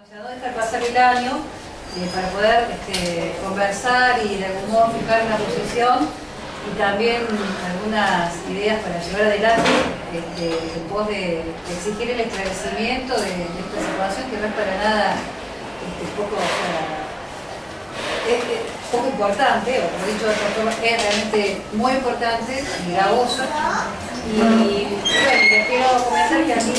O sea, no dejar pasar el año para poder conversar y de algún modo fijar una posición y también algunas ideas para llevar adelante en pos de exigir el esclarecimiento de esta situación que no es para nada poco importante, o como he dicho de otra forma, es realmente muy importante y gravoso. Y bueno, les quiero comentar que aquí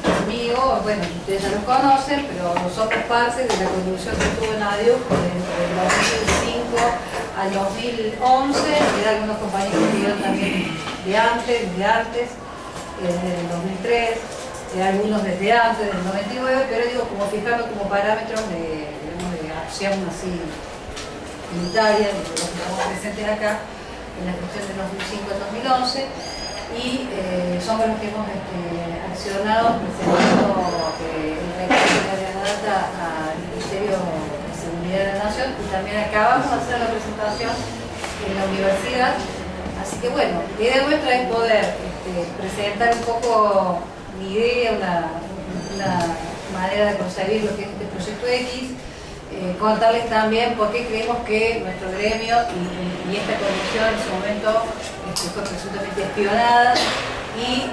conmigo, bueno, ustedes ya los conocen, pero nosotros parte de la conducción que tuvo en ADIUC del 2005 al 2011, y algunos compañeros que iban también de antes, desde el 2003, algunos desde antes, del 99, pero digo, como fijando como parámetros de acción así unitaria, de los que estamos presentes acá, en la gestión del 2005 al 2011, y somos los que hemos accionado presentando el recurso de la data al Ministerio de Seguridad de la Nación, y también acabamos de hacer la presentación en la universidad. Así que bueno, la idea nuestra es poder presentar un poco mi idea, una manera de concebir lo que es este proyecto X, contarles también por qué creemos que nuestro gremio y esta comisión en su momento fue presuntamente espionada y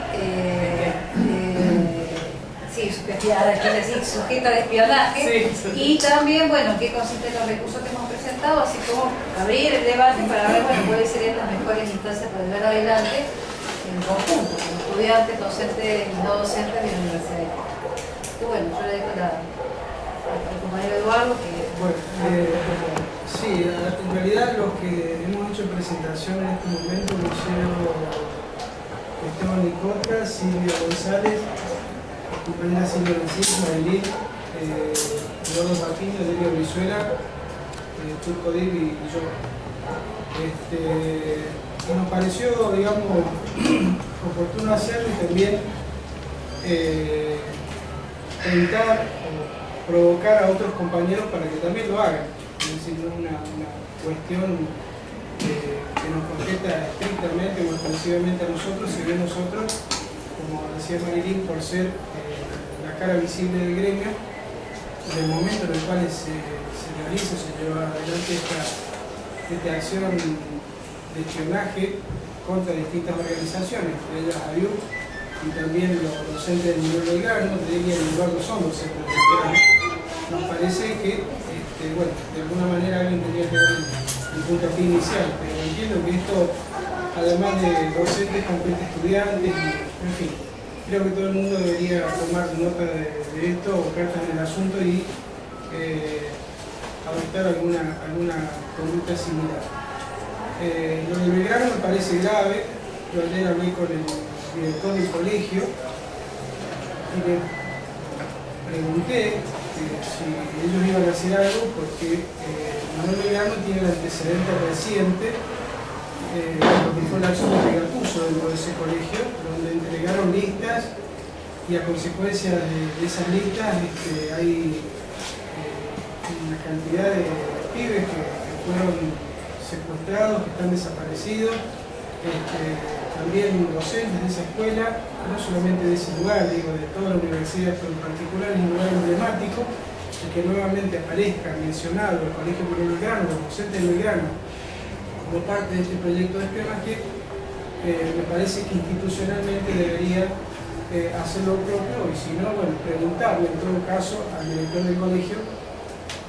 sujeta de espionaje, sí. Y también, bueno, qué consisten los recursos que hemos presentado, así como abrir el debate para ver, bueno, cuáles serían las mejores instancias para llevar adelante en conjunto, con estudiantes, docentes y no docentes de la Universidad de Córdoba. Y bueno, yo le dejo al compañero Eduardo que... Bueno, sí, en realidad los que hemos hecho presentación en este momento, Lucero Esteban Nicota, Silvia González, compañera Silvia Francisco, Marilín, Eduardo Patiño, Delia Brizuela, Turco Dib y yo. Y nos pareció, digamos, oportuno hacerlo y también tentar o provocar a otros compañeros para que también lo hagan. Es decir, no es una cuestión que nos competa estrictamente o exclusivamente a nosotros, sino a nosotros, como decía Marilín, por ser la cara visible del gremio, en el momento en el cual se realiza, se lleva adelante esta acción de espionaje contra distintas organizaciones, entre ellas ADIUC y también los docentes del nivel Belgrano, de ella y Eduardo son docentes del Belgrano. Nos parece que, bueno, de alguna manera alguien tendría que dar un puntapié inicial, pero entiendo que esto, además de docentes, compete estudiantes, en fin, creo que todo el mundo debería tomar nota de esto o cartas en el asunto y adoptar alguna conducta similar. Lo del Belgrano me parece grave. Yo ayer hablé con el director del colegio y le pregunté si ellos iban a hacer algo porque Manuel Belgrano tiene el antecedente reciente lo que fue la acción de Gatuso dentro de ese colegio, donde entregaron listas y a consecuencia de esas listas hay una cantidad de pibes que fueron secuestrados, que están desaparecidos, también docentes de esa escuela, no solamente de ese lugar, digo, de toda la universidad, pero en particular es un lugar emblemático, y que nuevamente aparezca mencionado el Colegio Belgrano, los docentes de Belgrano, como parte de este proyecto de espionaje, me parece que institucionalmente debería hacer lo propio, y si no, bueno, preguntarle en todo caso al director del colegio,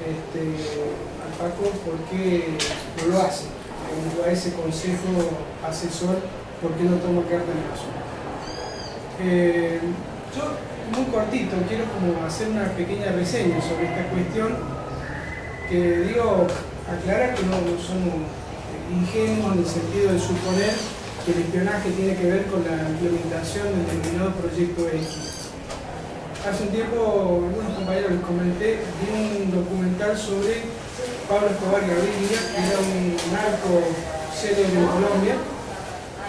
al Paco, por qué no lo hace, a ese consejo asesor, por qué no toma carta en el asunto. Yo, muy cortito, quiero como hacer una pequeña reseña sobre esta cuestión, que digo, aclarar que no somos ingenuos en el sentido de suponer que el espionaje tiene que ver con la implementación del denominado proyecto X. Hace un tiempo, algunos compañeros les comenté, vi un documental sobre Pablo Escobar Gaviria, que era un narco célebre de Colombia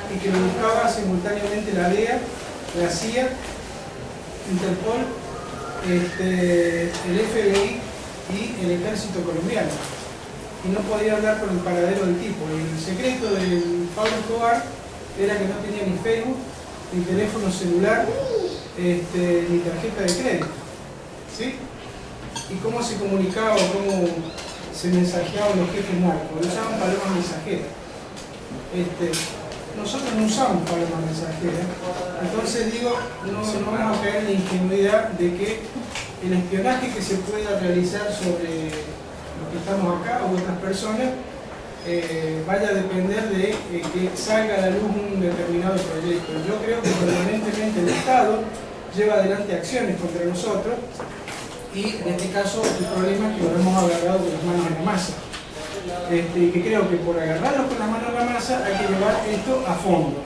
y que lo buscaba simultáneamente la DEA, la CIA, Interpol, el FBI y el ejército colombiano. Y no podía hablar con el paradero del tipo. Y el secreto de Pablo Escobar era que no tenía ni Facebook, ni teléfono celular, ni tarjeta de crédito. ¿Sí? y cómo se comunicaba o cómo se mensajeaban los jefes narcos. Usaban palomas mensajeras. Nosotros no usamos palomas mensajeras, entonces digo, no vamos a caer en la ingenuidad de que el espionaje que se pueda realizar sobre los que estamos acá o otras personas vaya a depender de que salga a la luz un determinado proyecto. Yo creo que permanentemente el Estado lleva adelante acciones contra nosotros y en este caso el problema es que nos hemos agarrado con las manos en la masa. Y que creo que por agarrarlos con las manos en la masa hay que llevar esto a fondo,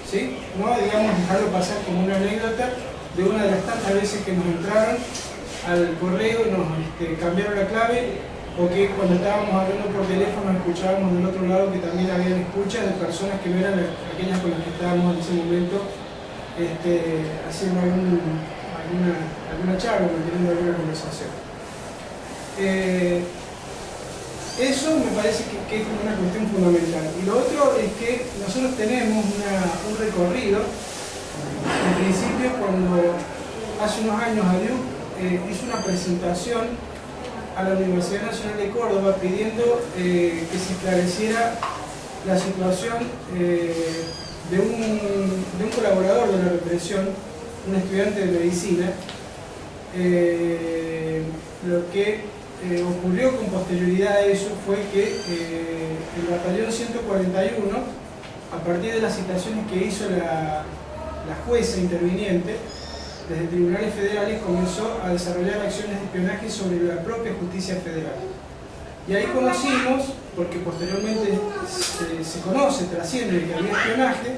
¿sí? No digamos dejarlo pasar como una anécdota de una de las tantas veces que nos entraron al correo y nos cambiaron la clave, o que cuando estábamos hablando por teléfono escuchábamos del otro lado que también habían escuchas de personas que no eran aquellas con las que estábamos en ese momento haciendo alguna charla, manteniendo alguna conversación. Eso me parece que es una cuestión fundamental. Y lo otro es que nosotros tenemos un recorrido. En principio, cuando hace unos años ADIUC hizo una presentación a la Universidad Nacional de Córdoba pidiendo que se esclareciera la situación de un colaborador de la represión, un estudiante de medicina, lo que ocurrió con posterioridad a eso fue que el batallón 141, a partir de las citaciones que hizo la jueza interviniente desde tribunales federales, comenzó a desarrollar acciones de espionaje sobre la propia justicia federal. Y ahí conocimos, porque posteriormente se conoce, trasciende que había espionaje,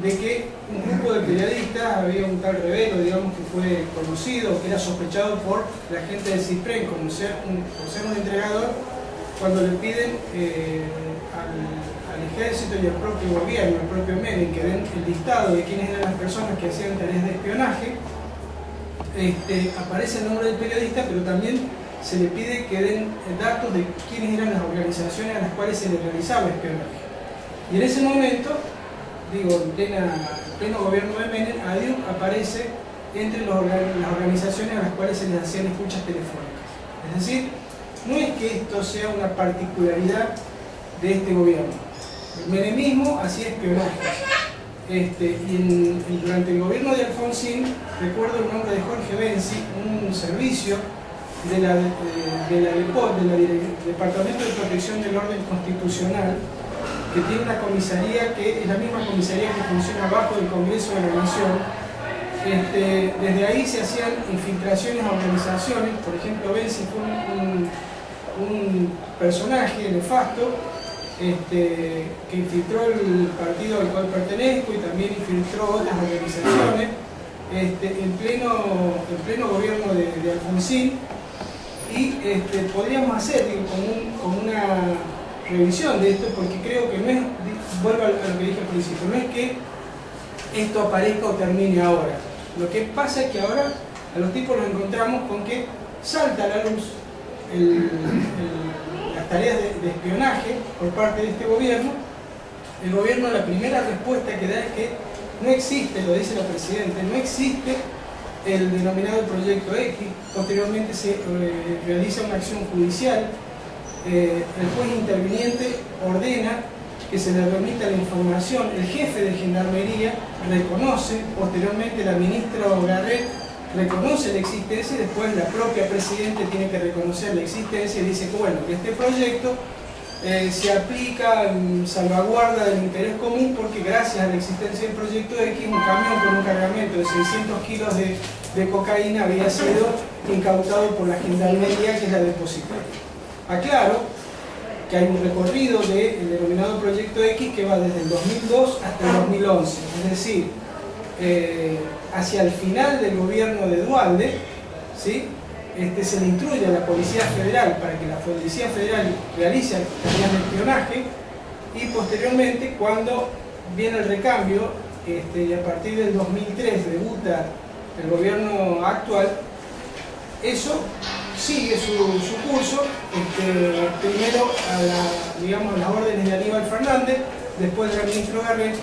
de que un grupo de periodistas, había un tal Revelo, digamos, que fue conocido, que era sospechado por la gente del CISPREN por ser un entregador, cuando le piden al ejército y al propio gobierno, al propio Menem, que den el listado de quiénes eran las personas que hacían tareas de espionaje, aparece el nombre del periodista, pero también se le pide que den datos de quiénes eran las organizaciones a las cuales se le realizaba espionaje. Y en ese momento, digo, en pleno gobierno de Menem, ADIUC aparece entre las organizaciones a las cuales se les hacían escuchas telefónicas. Es decir, no es que esto sea una particularidad de este gobierno. El menemismo hacía espionaje. Y durante el gobierno de Alfonsín, recuerdo el nombre de Jorge Benzi, un servicio del Departamento de Protección del Orden Constitucional, que tiene una comisaría que es la misma comisaría que funciona bajo el Congreso de la Nación. Desde ahí se hacían infiltraciones a organizaciones. Por ejemplo, Benzi fue un personaje nefasto que infiltró el partido al cual pertenezco y también infiltró otras organizaciones en pleno gobierno de Alfonsín. Y podríamos hacer como una revisión de esto, porque creo que no es, vuelvo a lo que dije al principio, no es que esto aparezca o termine ahora. Lo que pasa es que ahora a los tipos los encontramos con que salta a la luz las tareas de espionaje por parte de este gobierno. El gobierno, la primera respuesta que da es que no existe, lo dice la Presidenta, no existe el denominado Proyecto X. Posteriormente se realiza una acción judicial. El juez interviniente ordena que se le remita la información. El jefe de Gendarmería reconoce, posteriormente la ministra Garret reconoce la existencia, y después la propia Presidenta tiene que reconocer la existencia y dice que bueno, que este proyecto se aplica en salvaguarda del interés común, porque gracias a la existencia del Proyecto X, un camión con un cargamento de 600 kilos de cocaína había sido incautado por la Gendarmería, que es la depositaria. Aclaro que hay un recorrido del denominado Proyecto X que va desde el 2002 hasta el 2011, es decir, hacia el final del gobierno de Duhalde, ¿sí? Se le instruye a la Policía Federal para que la Policía Federal realice tareas de espionaje, y posteriormente, cuando viene el recambio y a partir del 2003 debuta el gobierno actual, eso sigue su curso, primero a las órdenes de Aníbal Fernández, después de la ministra Garret,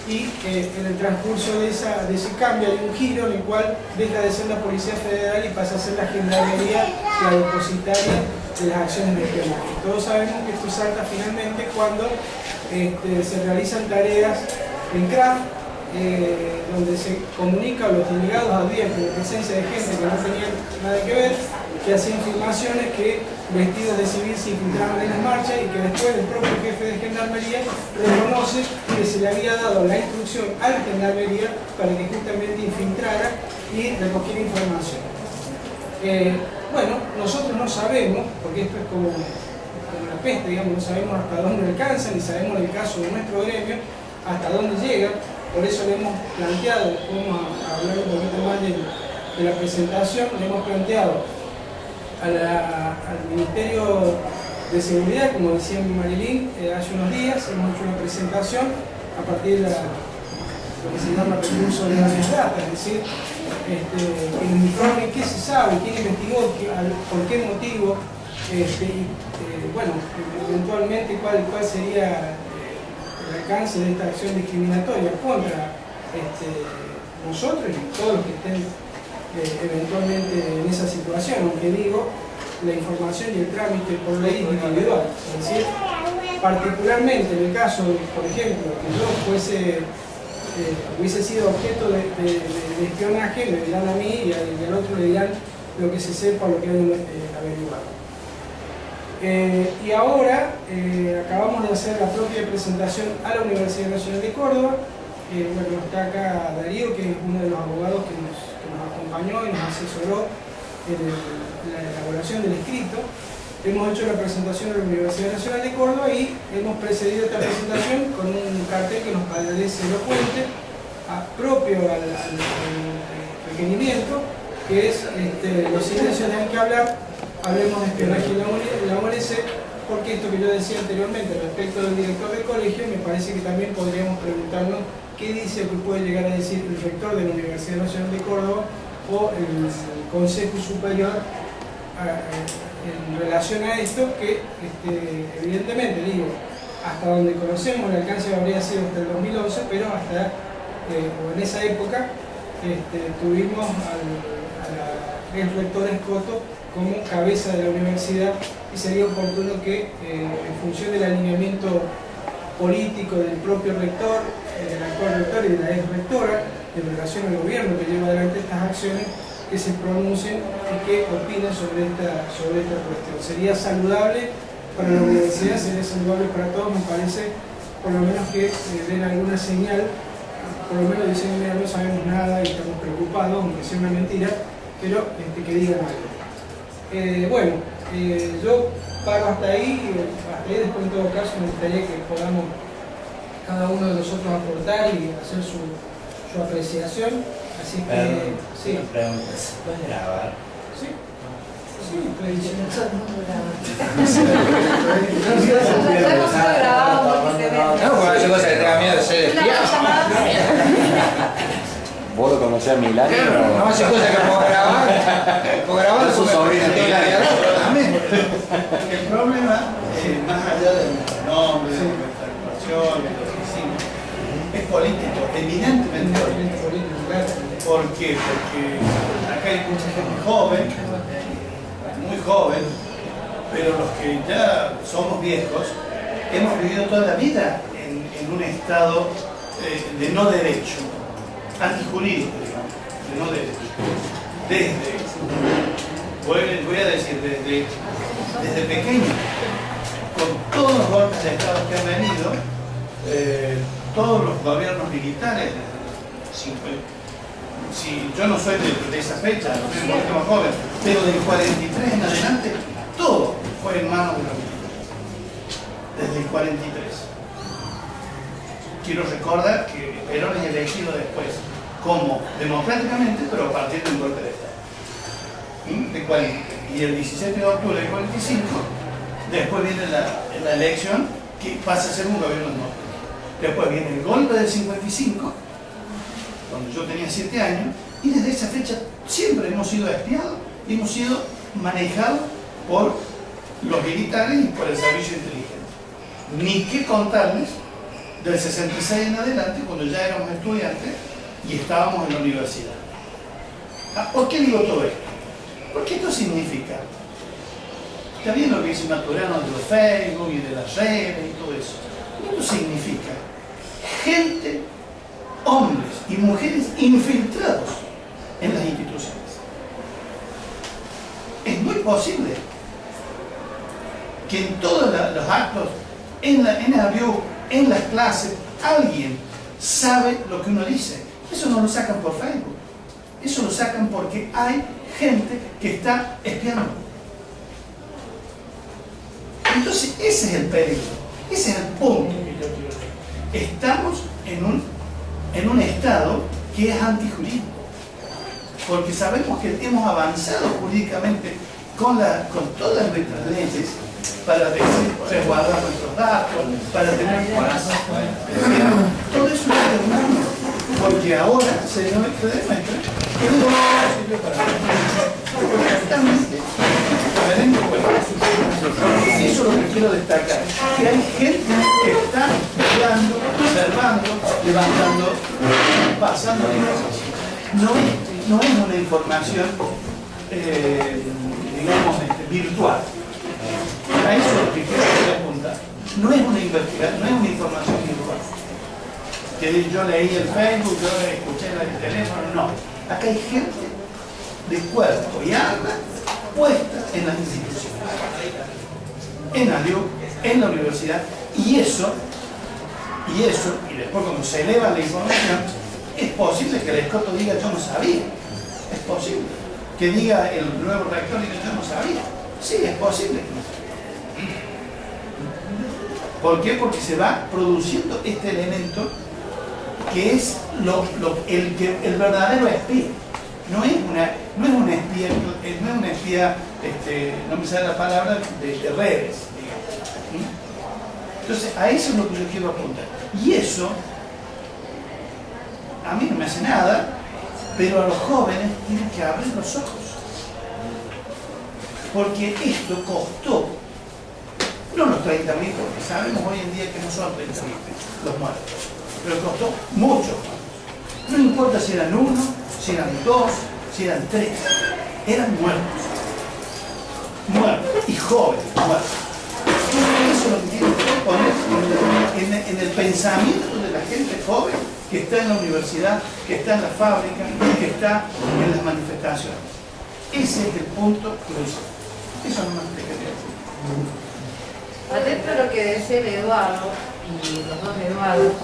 y en el transcurso de ese cambio hay un giro en el cual deja de ser la Policía Federal y pasa a ser la Gendarmería la depositaria de las acciones de espionaje. Todos sabemos que esto salta finalmente cuando se realizan tareas en CRAF, donde se comunica a los delegados advierten la presencia de gente que no tenían nada que ver, que hacían filmaciones que vestidos de civil se infiltraban en las marchas y que después el propio jefe de Gendarmería reconoce que se le había dado la instrucción a la Gendarmería para que justamente infiltrara y recogiera información. Bueno, nosotros no sabemos, porque esto es como la peste, digamos, no sabemos hasta dónde alcanza, ni sabemos en el caso de nuestro gremio hasta dónde llega. Por eso le hemos planteado, vamos a hablar un poquito más de la presentación, le hemos planteado al Ministerio de Seguridad, como decía Marilyn, hace unos días hemos hecho una presentación a partir de lo que se llama recurso de datos data, es decir, que nos informe qué se sabe, quién investigó, por qué motivo, bueno, eventualmente cuál sería el alcance de esta acción discriminatoria contra nosotros y todos los que estén eventualmente en esa situación, aunque digo, la información y el trámite por ley es individual. Es decir, particularmente en el caso, por ejemplo, que yo hubiese sido objeto de espionaje, me dirán a mí y al otro le dirán lo que se sepa o lo que hayan averiguado. Y ahora acabamos de hacer la propia presentación a la Universidad Nacional de Córdoba. Bueno, está acá Darío, que es uno de los abogados que nos acompañó y nos asesoró en la elaboración del escrito. Hemos hecho la presentación a la Universidad Nacional de Córdoba y hemos precedido esta presentación con un cartel que nos parece elocuente, propio al requerimiento, que es los silencios de que hablar, hablemos de espionaje en la ONC, porque esto que yo decía anteriormente respecto del director del colegio, me parece que también podríamos preguntarnos qué dice que puede llegar a decir el rector de la Universidad Nacional de Córdoba o el Consejo Superior en relación a esto, que evidentemente, digo, hasta donde conocemos el alcance habría sido hasta el 2011, pero hasta o en esa época tuvimos al rector Escoto como cabeza de la universidad y sería oportuno que en función del alineamiento político del propio rector, del actual rector y de la ex rectora en relación al gobierno que lleva adelante estas acciones, que se pronuncien y que opinen sobre esta cuestión. Sería saludable para la universidad, sería saludable para todos, me parece, por lo menos que den alguna señal, por lo menos dicen, mira, no sabemos nada y estamos preocupados, aunque sea una mentira, pero que digan algo. Bueno, yo paro hasta ahí, después en todo caso me gustaría que podamos cada uno de nosotros aportar y hacer su apreciación. Así que, sí. Preguntas, ¿puedes grabar? Sí. Sí, estoy diciendo. No, bueno, yo cosa que tenga miedo de ser espía. ¿Vos lo conocés a Milani? No, hace cosas que puedo grabar. Puedo grabar Es su sobrino. también. El problema, más allá de nuestro nombre, de nuestra actuación, de lo que hicimos, es político, eminentemente político. ¿Por qué? Porque acá hay mucha gente joven, muy joven, pero los que ya somos viejos, hemos vivido toda la vida en un estado de no derecho, antijurídico, digamos, de no derecho. Voy a decir, desde pequeño, con todos los golpes de Estado que han venido, todos los gobiernos militares, si yo no soy de esa fecha, soy un poquito más joven, pero del 43 en adelante, todo fue en manos de los militares. Desde el 43. Quiero recordar que Perón es elegido después, como democráticamente, pero a partir de un golpe de Estado. De 43. Y el 17 de octubre del 45, después viene la elección, que pasa a ser un gobierno democrático. Después viene el golpe del 55, cuando yo tenía 7 años, y desde esa fecha siempre hemos sido espiados y hemos sido manejados por los militares y por el servicio inteligente. Ni qué contarles del 66 en adelante, cuando ya éramos estudiantes y estábamos en la universidad. ¿Por qué digo todo esto? Porque esto significa, está bien lo que dice Maturano de los Facebook y de las redes y todo eso. Esto significa gente, hombres y mujeres infiltrados en las instituciones. Es muy posible que en todos los actos, en el avión, en las clases, alguien sabe lo que uno dice. Eso no lo sacan por Facebook. Eso lo sacan porque hay gente que está espiando. Entonces, ese es el peligro. Ese es el punto que yo quiero decir. Estamos en un estado que es antijurídico. Porque sabemos que hemos avanzado jurídicamente con todas nuestras leyes para resguardar nuestros datos, para tener todo eso es hermano, porque ahora se demuestra que no sirve para nada. Exactamente. Eso es lo que quiero destacar, que hay gente que está mirando, observando, levantando, pasando información. No es una información, digamos, virtual. A eso es lo que quiero apuntar. No es una investigación, no es una información virtual. Que yo leí el Facebook, yo escuché en el teléfono, no. Acá hay gente de cuerpo y alma puesta en las instituciones. En la LIU, en la universidad, y después cuando se eleva la información, es posible que el escoto diga yo no sabía. Es posible que diga el nuevo rector diga yo no sabía. Sí, es posible que no sabía. ¿Por qué? Porque se va produciendo este elemento que es el verdadero espía. No es una espía, no me sale la palabra, de redes, digamos. Entonces, a eso es lo que yo quiero apuntar. Y eso, a mí no me hace nada, pero a los jóvenes tienen que abrir los ojos. Porque esto costó, no los 30.000, porque sabemos hoy en día que no son 30.000 los muertos, pero costó mucho más. No importa si eran 1, si eran 2, si eran 3, eran muertos. Muertos y jóvenes muertos. Eso es lo que tiene que poner en el pensamiento de la gente joven que está en la universidad, que está en la fábrica, que está en las manifestaciones. Ese es el punto crucial. Eso no me quería decir. Atento a lo que decía el Eduardo y los dos Eduardos,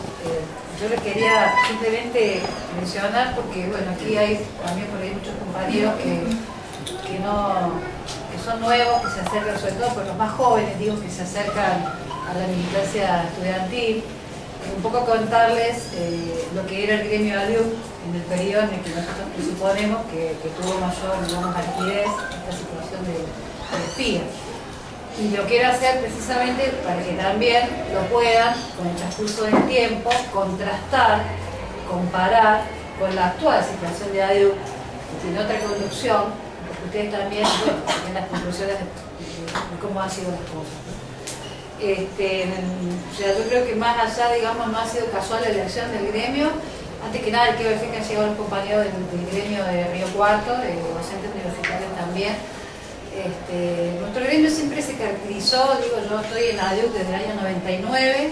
yo les quería simplemente mencionar porque, bueno, aquí hay también por ahí muchos compañeros que son nuevos, que se acercan, sobre todo por los más jóvenes, digo, que se acercan a la militancia estudiantil. Un poco contarles lo que era el gremio ALIU en el periodo en el que nosotros presuponemos que tuvo mayor, digamos, rapidez esta situación de espía. Y lo quiero hacer precisamente para que también lo puedan, con el transcurso del tiempo, contrastar, comparar con la actual situación de ADIU, que tiene otra conducción, porque ustedes también tienen las conclusiones de cómo han sido las cosas. O sea, yo creo que más allá, digamos, no ha sido casual la elección del gremio. Antes que nada, quiero decir que han llegado los compañeros del gremio de Río Cuarto, de docentes universitarios también. Nuestro gremio siempre se caracterizó, digo, yo estoy en ADIUC desde el año 99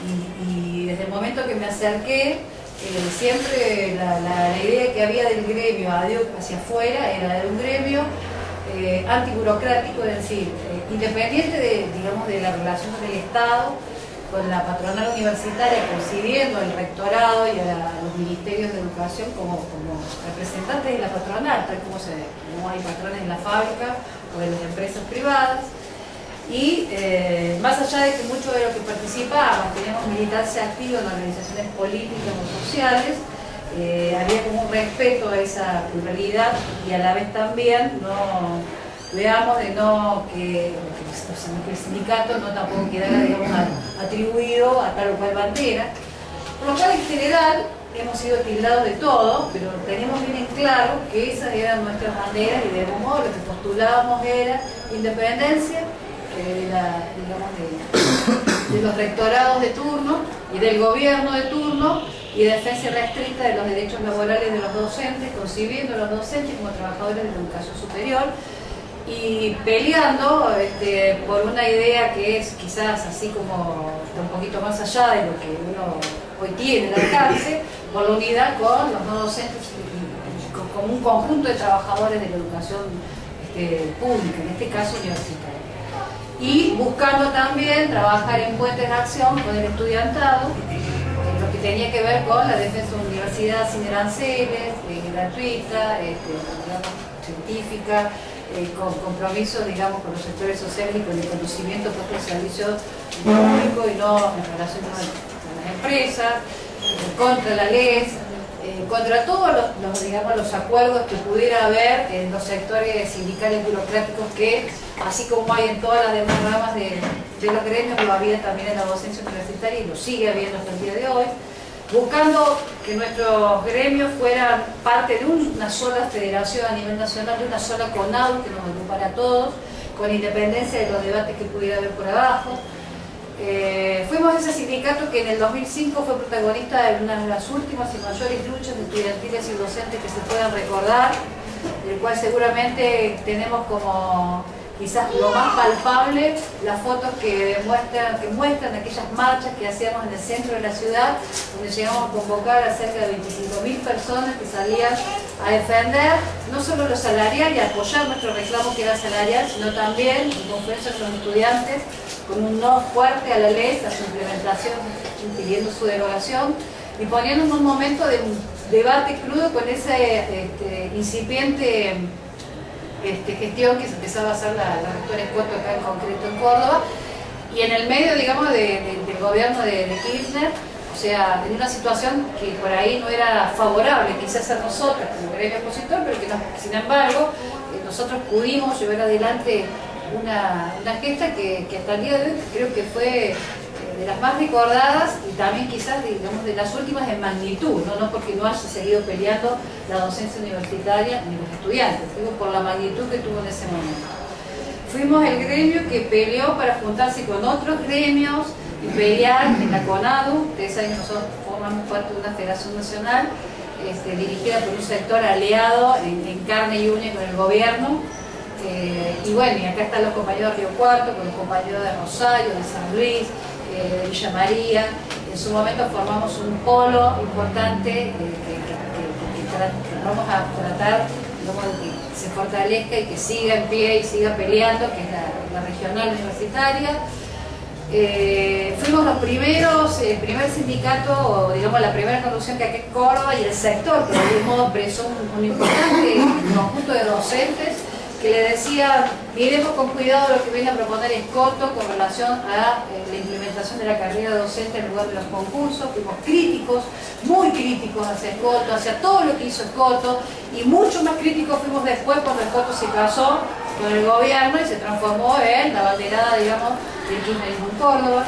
y desde el momento que me acerqué, siempre la idea que había del gremio ADIUC hacia afuera era de un gremio antiburocrático, es decir, independiente de la relación con el Estado, con la patronal universitaria, coincidiendo al rectorado y a los ministerios de educación como representantes de la patronal, tal como hay patrones en la fábrica o en las empresas privadas. Y más allá de que muchos de los que participaban teníamos militancia activa en organizaciones políticas o sociales, había como un respeto a esa pluralidad y a la vez también veamos que el sindicato no tampoco quedara, digamos, atribuido a tal o cual bandera, por lo cual en general hemos sido tildados de todo, pero tenemos bien en claro que esas eran nuestras banderas y de algún modo lo que postulábamos era independencia, digamos, de los rectorados de turno y del gobierno de turno y defensa restricta de los derechos laborales de los docentes, concibiendo a los docentes como trabajadores de la educación superior y peleando por una idea que es quizás así como un poquito más allá de lo que uno hoy tiene al alcance, por la unidad con los no docentes como un conjunto de trabajadores de la educación pública, en este caso universitaria. Y buscando también trabajar en puentes de acción con el estudiantado, lo que tenía que ver con la defensa de una universidad sin aranceles, gratuita, digamos, científica, con compromisos, digamos, con los sectores sociales y con el conocimiento puesto al servicio público y no en relación con las empresas, contra la ley, contra todos digamos, los acuerdos que pudiera haber en los sectores sindicales burocráticos que, así como hay en todas las demás ramas de los gremios, lo había también en la docencia universitaria y lo sigue habiendo hasta el día de hoy, buscando que nuestros gremios fueran parte de una sola federación a nivel nacional, de una sola CONADU que nos agrupara a todos, con independencia de los debates que pudiera haber por abajo. Fuimos ese sindicato que en el 2005 fue protagonista de una de las últimas y mayores luchas estudiantiles y docentes que se puedan recordar, del cual seguramente tenemos como quizás lo más palpable las fotos que muestran aquellas marchas que hacíamos en el centro de la ciudad, donde llegamos a convocar a cerca de 25.000 personas que salían a defender no solo lo salarial y a apoyar nuestro reclamo que era salarial, sino también en conferencia con los estudiantes, con un no fuerte a la ley, a su implementación, pidiendo su derogación y poniendo en un momento de un debate crudo con esa incipiente gestión que se empezaba a hacer la rectora Escoto acá en concreto en Córdoba, y en el medio, digamos, del gobierno de Kirchner, o sea, en una situación que por ahí no era favorable quizás a nosotros como gremio opositor, pero que sin embargo nosotros pudimos llevar adelante una gesta que hasta el día de hoy creo que fue de las más recordadas y también quizás, digamos, de las últimas en magnitud, no porque no haya seguido peleando la docencia universitaria ni los estudiantes, digo por la magnitud que tuvo en ese momento. Fuimos el gremio que peleó para juntarse con otros gremios y pelear en la CONADU. Ustedes saben que nosotros formamos parte de una federación nacional dirigida por un sector aliado en carne y uña con el gobierno. Y bueno, y acá están los compañeros de Río Cuarto, con los compañeros de Rosario, de San Luis, de Villa María. En su momento formamos un polo importante que vamos a tratar de que se fortalezca y que siga en pie y siga peleando, que es la regional universitaria. Fuimos los primeros, el primer sindicato, o digamos la primera conducción que aquí en Córdoba y el sector, que de algún modo expresó un importante conjunto de docentes que le decía, miremos con cuidado lo que viene a proponer Escoto con relación a la implementación de la carrera docente en lugar de los concursos. Fuimos críticos, muy críticos hacia Escoto, hacia todo lo que hizo Escoto, y mucho más críticos fuimos después cuando Escoto se casó con el gobierno y se transformó en la banderada, digamos, del kirchnerismo en Córdoba.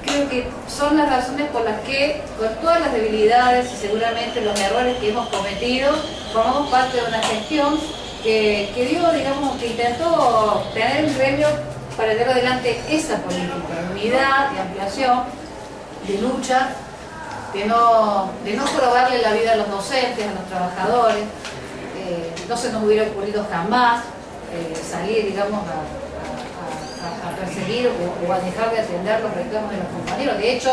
Creo que son las razones por las que, con todas las debilidades y seguramente los errores que hemos cometido, formamos parte de una gestión que digamos, que intentó tener un gremio para llevar adelante esa política de unidad, de ampliación, de lucha, de no probarle la vida a los docentes, a los trabajadores. No se nos hubiera ocurrido jamás salir, digamos, a perseguir o a dejar de atender los reclamos de los compañeros. De hecho,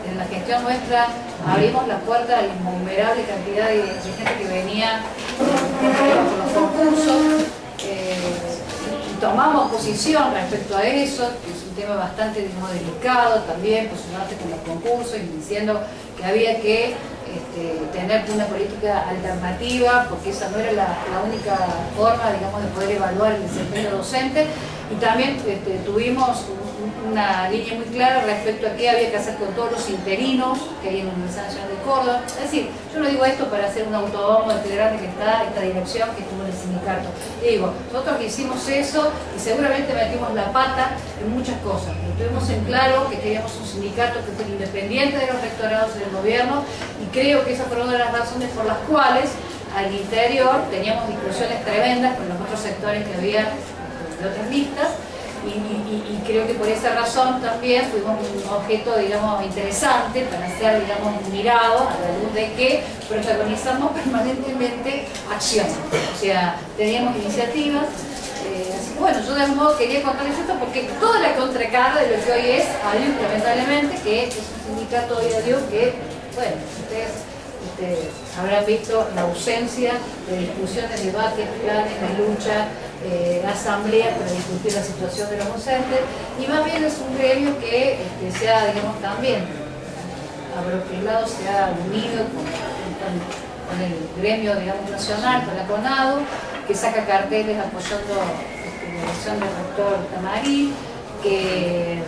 en la gestión nuestra abrimos la puerta a la innumerable cantidad de gente que venía con los concursos y tomamos posición respecto a eso, que es un tema bastante delicado también, posicionarse con los concursos y diciendo que había que tener una política alternativa, porque esa no era la única forma, digamos, de poder evaluar el desempeño docente. Y también tuvimos una línea muy clara respecto a qué había que hacer con todos los interinos que hay en la Universidad Nacional de Córdoba. Es decir, yo no digo esto para hacer un autobombo de grande que está esta dirección que estuvo en el sindicato. Digo, nosotros hicimos eso y seguramente metimos la pata en muchas cosas. Pero tuvimos en claro que queríamos un sindicato que fuera independiente de los rectorados del gobierno, y creo que esa fue una de las razones por las cuales al interior teníamos discusiones tremendas con los otros sectores que había de otras listas, y creo que por esa razón también fuimos un objeto, digamos, interesante para ser, digamos, mirado a la luz de que protagonizamos permanentemente acción. O sea, teníamos iniciativas. Así que bueno, yo de algún modo quería contarles esto porque toda la contracara de lo que hoy es ADIUC, lamentablemente, que es un sindicato hoy ADIUC que, bueno, ustedes habrán visto la ausencia de discusiones, debates, planes de lucha, asambleas para discutir la situación de los docentes, y más bien es un gremio que se ha, digamos, también abroquelado, se ha unido con el gremio, digamos, nacional, con la CONADO, que saca carteles apoyando la elección del rector Tamarí, que,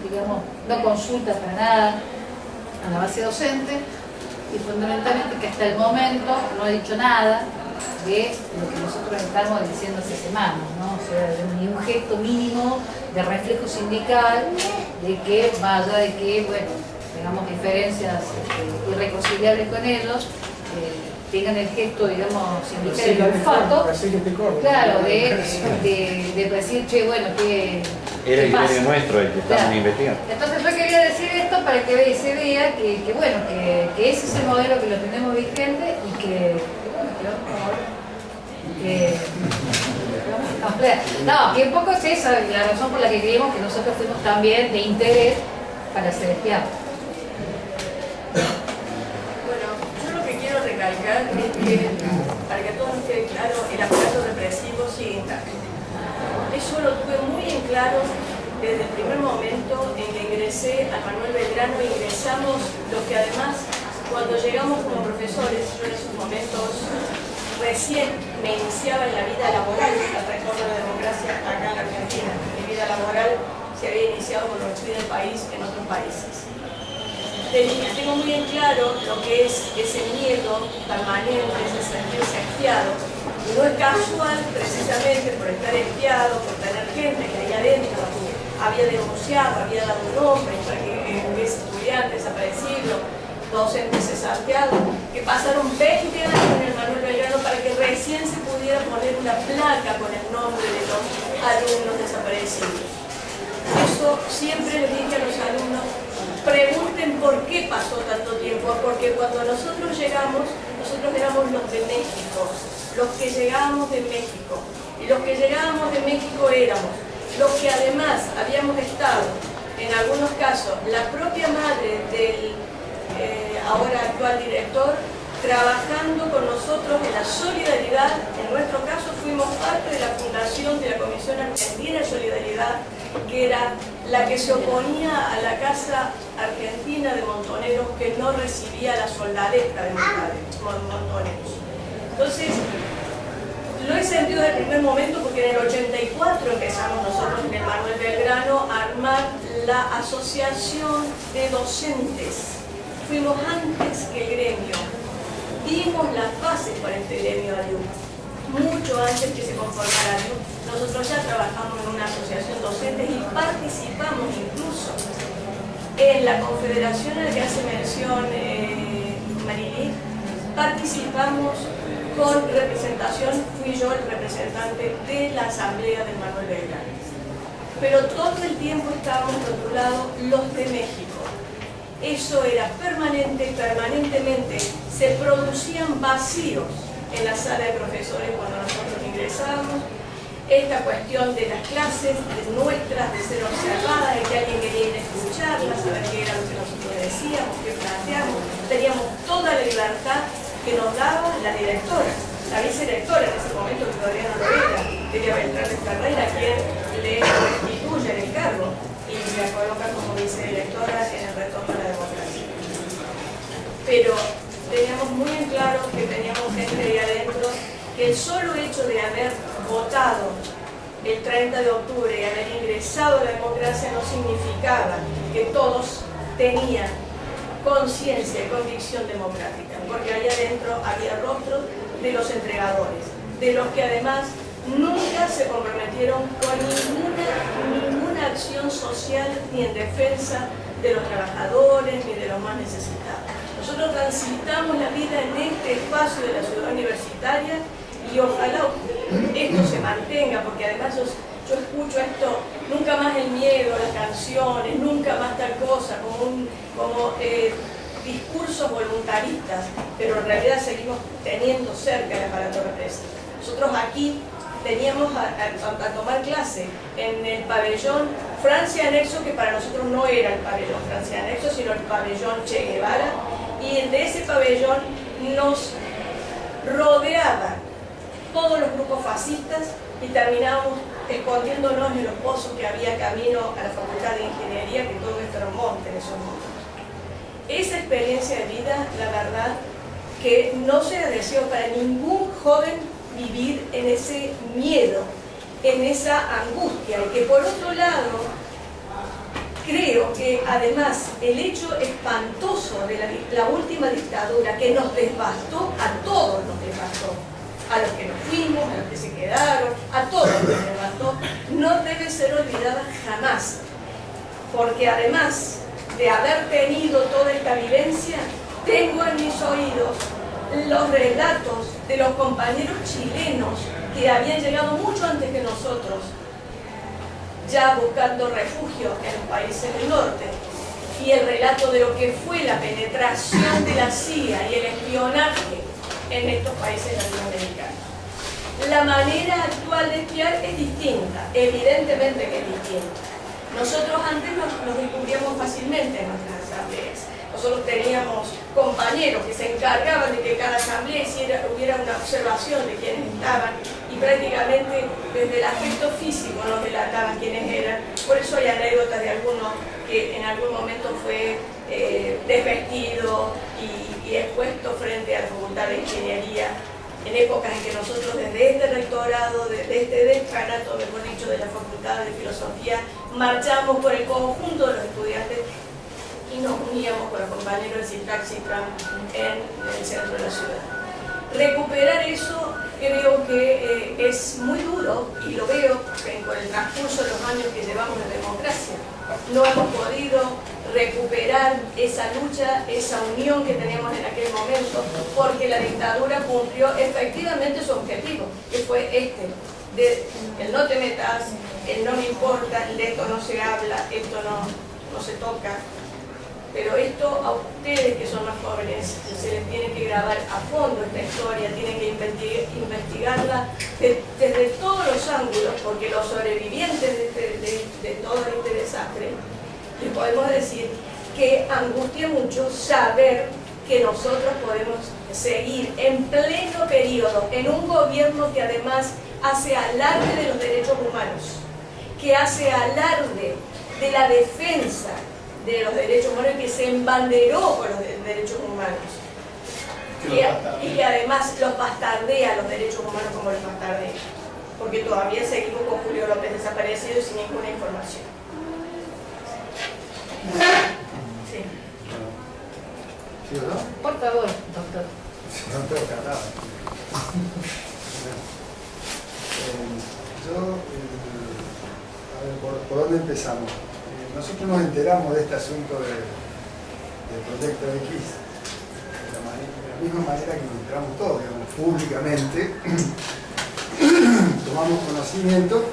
digamos, no consulta para nada a la base docente, y fundamentalmente que hasta el momento no ha dicho nada de lo que nosotros estamos diciendo hace semanas, ¿no? O sea, ni un gesto mínimo de reflejo sindical, de que, más allá de que, bueno, tengamos diferencias irreconciliables con ellos, tengan el gesto, digamos, sindical, el olfato, claro, de decir, che, bueno, ¿qué Era el pasa? gremio nuestro el que estamos Claro. investigando. Entonces yo quería decir esto para que se vea que bueno, que ese es el modelo que lo tenemos vigente y que vamos a ampliar. No, que un poco es esa la razón por la que creemos que nosotros fuimos también de interés para ser espiados. Bueno, yo lo que quiero recalcar es que, para que a todos nos quede claro, el aparato represivo sigue intacto. Eso lo tuve muy en claro desde el primer momento en que ingresé al Manuel Belgrano. Ingresamos lo que además, cuando llegamos como profesores, yo en esos momentos recién me iniciaba en la vida laboral, el retorno de la democracia acá en la Argentina. Mi vida laboral se había iniciado cuando me fui del país en otros países. Tengo muy en claro lo que es ese miedo permanente, ese sentirse espiado. Y no es casual, precisamente por estar espiado, por tener gente que ahí adentro había denunciado, había dado un nombre para que es estudiante desaparecido, docentes cesanteados, que pasaron 20 años en el Manuel Belgrano para que recién se pudiera poner una placa con el nombre de los alumnos desaparecidos. Eso siempre les dije a los alumnos, pregunten por qué pasó tanto tiempo, porque cuando nosotros llegamos, nosotros éramos los de México, los que llegábamos de México, y los que llegábamos de México éramos los que además habíamos estado, en algunos casos, la propia madre del ahora actual director, trabajando con nosotros en la solidaridad. En nuestro caso fuimos parte de la fundación de la Comisión Argentina de Solidaridad, que era la que se oponía a la Casa Argentina de Montoneros, que no recibía la soldadesca de Montoneros. Entonces, lo he sentido desde el primer momento porque en el 84 empezamos nosotros en el Manuel Belgrano a armar la asociación de docentes. Fuimos antes que el gremio. Dimos las bases para este gremio ADIUC, mucho antes que se conformara ADIUC. Nosotros ya trabajamos en una asociación docente y participamos incluso en la confederación a la que hace mención Marilí. Participamos con representación, fui yo el representante de la asamblea del Manuel Belgrano. Pero todo el tiempo estábamos rotulados los de México. Eso era permanentemente, se producían vacíos en la sala de profesores cuando nosotros ingresábamos. Esta cuestión de las clases nuestras, de ser observadas, de que alguien quería ir a escucharlas, saber qué era lo que nosotros decíamos, qué planteamos. Teníamos toda la libertad que nos daba la directora, la vicedirectora en ese momento, que todavía no lo era, Delia Beltrán de Ferreira, quien le restituye el encargo y la coloca como vicedirectora en el retorno a la democracia. Pero teníamos muy en claro que teníamos gente ahí adentro, que el solo hecho de haber votado el 30 de octubre y haber ingresado a la democracia no significaba que todos tenían conciencia y convicción democrática, porque ahí adentro había rostros de los entregadores, de los que además nunca se comprometieron con ninguna acción social ni en defensa de los trabajadores ni de los más necesitados. Nosotros transitamos la vida en este espacio de la ciudad universitaria y ojalá esto se mantenga, porque además yo escucho esto, nunca más el miedo, las canciones, nunca más tal cosa, como discursos voluntaristas, pero en realidad seguimos teniendo cerca el aparato represivo. Nosotros aquí teníamos a tomar clase en el pabellón Francia Anexo, que para nosotros no era el pabellón Francia Anexo, sino el pabellón Che Guevara, y de ese pabellón nos rodeaban todos los grupos fascistas y terminábamos escondiéndonos en los pozos que había camino a la Facultad de Ingeniería, que todo esto era un monte en esos momentos. Esa experiencia de vida, la verdad, que no se ha deseado para ningún joven vivir en ese miedo, en esa angustia, y que por otro lado, creo que además el hecho espantoso de la última dictadura, que nos devastó, a todos nos devastó, a los que nos fuimos, a los que se quedaron, a todos nos devastó, no debe ser olvidada jamás, porque además de haber tenido toda esta vivencia, tengo en mis oídos los relatos de los compañeros chilenos que habían llegado mucho antes que nosotros, ya buscando refugio en los países del norte, y el relato de lo que fue la penetración de la CIA y el espionaje en estos países latinoamericanos. La manera actual de espiar es distinta, evidentemente que es distinta. Nosotros antes nos descubríamos fácilmente en nuestras asambleas. Nosotros teníamos compañeros que se encargaban de que cada asamblea hubiera una observación de quienes estaban, y prácticamente desde el aspecto físico nos delataban quiénes eran. Por eso hay anécdotas de alguno que en algún momento fue desvestido y expuesto frente a la Facultad de Ingeniería, en épocas en que nosotros desde este rectorado, desde este decanato, mejor dicho, de la Facultad de Filosofía, marchamos por el conjunto de los estudiantes y nos uníamos con los compañeros del Sintaxitram en el centro de la ciudad. Recuperar eso creo que es muy duro, y lo veo con el transcurso de los años que llevamos de democracia. No hemos podido recuperar esa lucha, esa unión que teníamos en aquel momento, porque la dictadura cumplió efectivamente su objetivo, que fue el no te metas, el no me importa, el de esto no se habla, esto no se toca. Pero esto a ustedes que son más jóvenes se les tiene que grabar a fondo esta historia, tienen que investigarla desde todos los ángulos, porque los sobrevivientes de todo este desastre, les podemos decir que angustia mucho saber que nosotros podemos seguir en pleno periodo en un gobierno que además hace alarde de los derechos humanos, que hace alarde de la defensa de los derechos humanos, y que se embanderó con los derechos humanos, y que además los bastardea, los derechos humanos como los bastardea, porque todavía seguimos con Julio López desaparecido y sin ninguna información. Sí. ¿Sí o no? Por favor, doctor. No tengo que hablar. A ver, ¿por dónde empezamos? Nosotros nos enteramos de este asunto del Proyecto X de la misma manera que nos enteramos todos, digamos, públicamente. Tomamos conocimiento,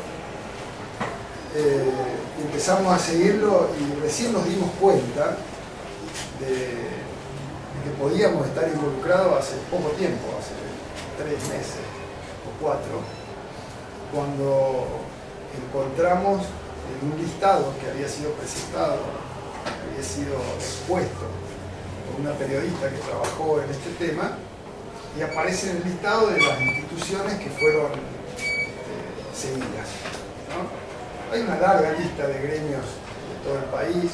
empezamos a seguirlo, y recién nos dimos cuenta de que podíamos estar involucrados hace poco tiempo, hace 3 meses o 4, cuando encontramos en un listado que había sido presentado, había sido expuesto por una periodista que trabajó en este tema, y aparece en el listado de las instituciones que fueron seguidas, ¿no? Hay una larga lista de gremios de todo el país,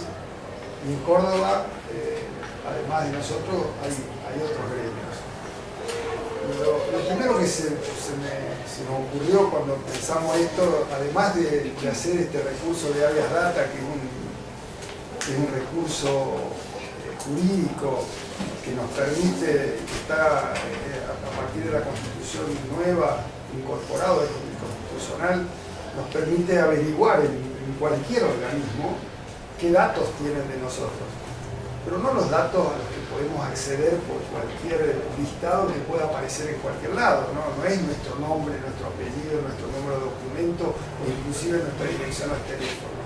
y en Córdoba, además de nosotros, hay otros gremios. Lo primero que se nos ocurrió cuando pensamos esto, además de hacer este recurso de habeas data, que es un recurso jurídico que nos permite, que está a partir de la Constitución nueva, incorporado al Constitucional, nos permite averiguar en cualquier organismo qué datos tienen de nosotros. pero no los datos a los que podemos acceder por cualquier listado que pueda aparecer en cualquier lado, ¿no? No es nuestro nombre, nuestro apellido, nuestro número de documento o inclusive nuestra dirección al teléfono.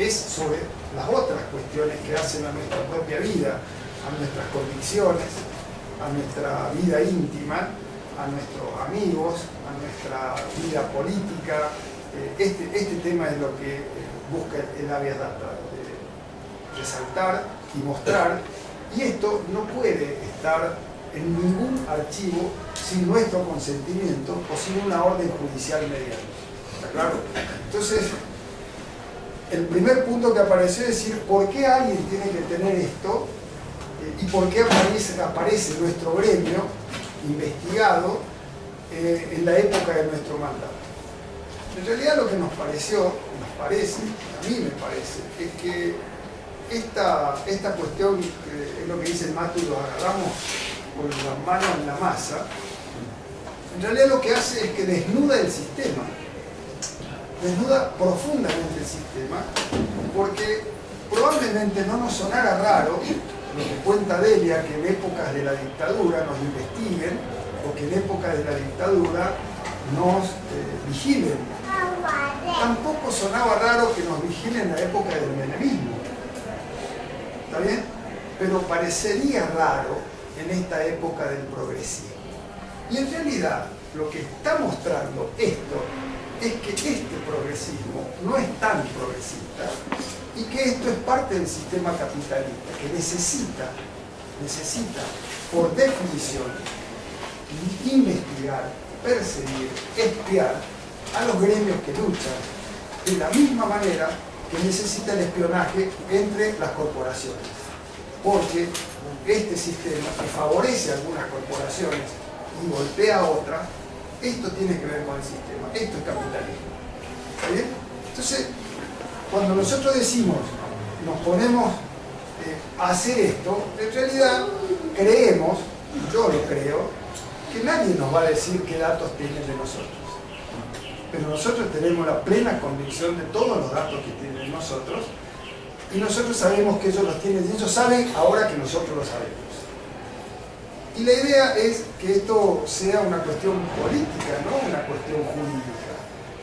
Es sobre las otras cuestiones que hacen a nuestra propia vida, a nuestras convicciones, a nuestra vida íntima, a nuestros amigos, a nuestra vida política. Este tema es lo que busca el habeas data, resaltar y mostrar, y esto no puede estar en ningún archivo sin nuestro consentimiento o sin una orden judicial mediante. ¿Está claro? Entonces, el primer punto que apareció es decir, ¿por qué alguien tiene que tener esto? ¿Y por qué aparece nuestro gremio investigado en la época de nuestro mandato? En realidad lo que nos parece, a mí me parece, es que esta cuestión, que es lo que dice el Matu, lo agarramos con las manos en la masa, en realidad lo que hace es que desnuda el sistema, desnuda profundamente el sistema, porque probablemente no nos sonara raro lo que cuenta Delia, que en épocas de la dictadura nos investiguen, o que en épocas de la dictadura nos vigilen. Tampoco sonaba raro que nos vigilen en la época del menemismo. ¿Está bien? Pero parecería raro en esta época del progresismo. Y en realidad lo que está mostrando esto es que este progresismo no es tan progresista y que esto es parte del sistema capitalista que necesita por definición investigar, perseguir, espiar a los gremios que luchan de la misma manera que necesita el espionaje entre las corporaciones, porque este sistema que favorece a algunas corporaciones y golpea a otras, esto tiene que ver con el sistema, esto es capitalismo. ¿Está bien? Entonces, cuando nosotros decimos, nos ponemos a hacer esto, en realidad creemos, yo lo creo, que nadie nos va a decir qué datos tienen de nosotros. Pero nosotros tenemos la plena convicción de todos los datos que tienen nosotros, y nosotros sabemos que ellos los tienen, y ellos saben ahora que nosotros lo sabemos. Y la idea es que esto sea una cuestión política, no una cuestión jurídica.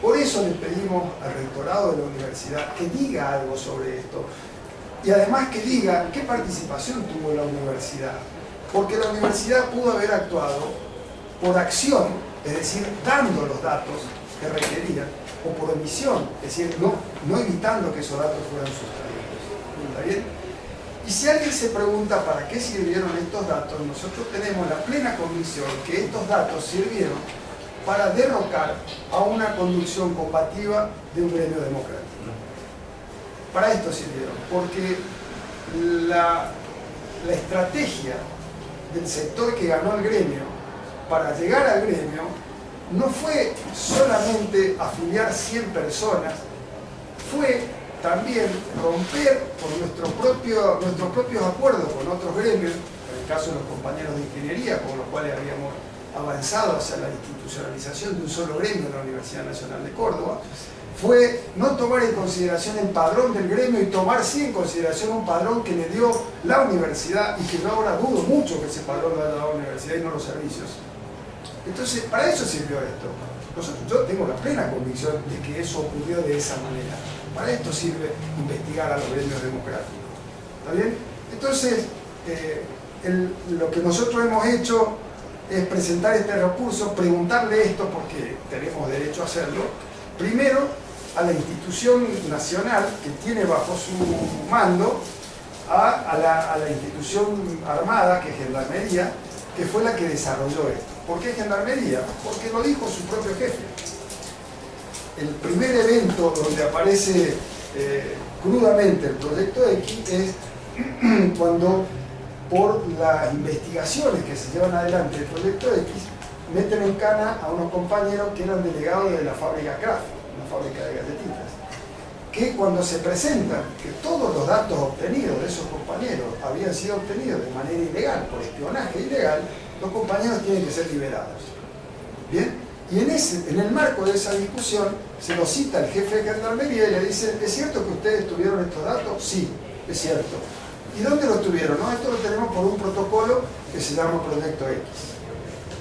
Por eso le pedimos al rectorado de la universidad que diga algo sobre esto, y además que diga qué participación tuvo la universidad, porque la universidad pudo haber actuado por acción, es decir, dando los datos que requerían, o por omisión, es decir, no evitando que esos datos fueran sustraídos. ¿Está bien? Y si alguien se pregunta para qué sirvieron estos datos, nosotros tenemos la plena convicción que estos datos sirvieron para derrocar a una conducción combativa de un gremio democrático. Para esto sirvieron, porque la estrategia del sector que ganó el gremio para llegar al gremio no fue solamente afiliar 100 personas, fue también romper por nuestros propios acuerdos con otros gremios, en el caso de los compañeros de ingeniería, con los cuales habíamos avanzado hacia la institucionalización de un solo gremio en la Universidad Nacional de Córdoba, fue no tomar en consideración el padrón del gremio y tomar sí en consideración un padrón que le dio la universidad y que yo ahora dudo mucho que ese padrón lo haya dado la universidad y no los servicios. Entonces, para eso sirvió esto. Yo tengo la plena convicción de que eso ocurrió de esa manera. Para esto sirve investigar a los gremios democráticos. ¿Está bien? Entonces, lo que nosotros hemos hecho es presentar este recurso, preguntarle esto porque tenemos derecho a hacerlo. Primero, a la institución nacional que tiene bajo su mando, a la institución armada, que es Gendarmería, que fue la que desarrolló esto. ¿Por qué Gendarmería? Porque lo dijo su propio jefe. El primer evento donde aparece crudamente el proyecto X es cuando, por las investigaciones que se llevan adelante del proyecto X, meten en cana a unos compañeros que eran delegados de la fábrica Kraft, una fábrica de galletitas, que cuando se presentan que todos los datos obtenidos de esos compañeros habían sido obtenidos de manera ilegal, por espionaje ilegal, los compañeros tienen que ser liberados. ¿Bien? Y en el marco de esa discusión se lo cita el jefe de Gendarmería y le dice: ¿es cierto que ustedes tuvieron estos datos? Sí, es cierto. ¿Y dónde lo tuvieron? ¿No? Esto lo tenemos por un protocolo que se llama Proyecto X.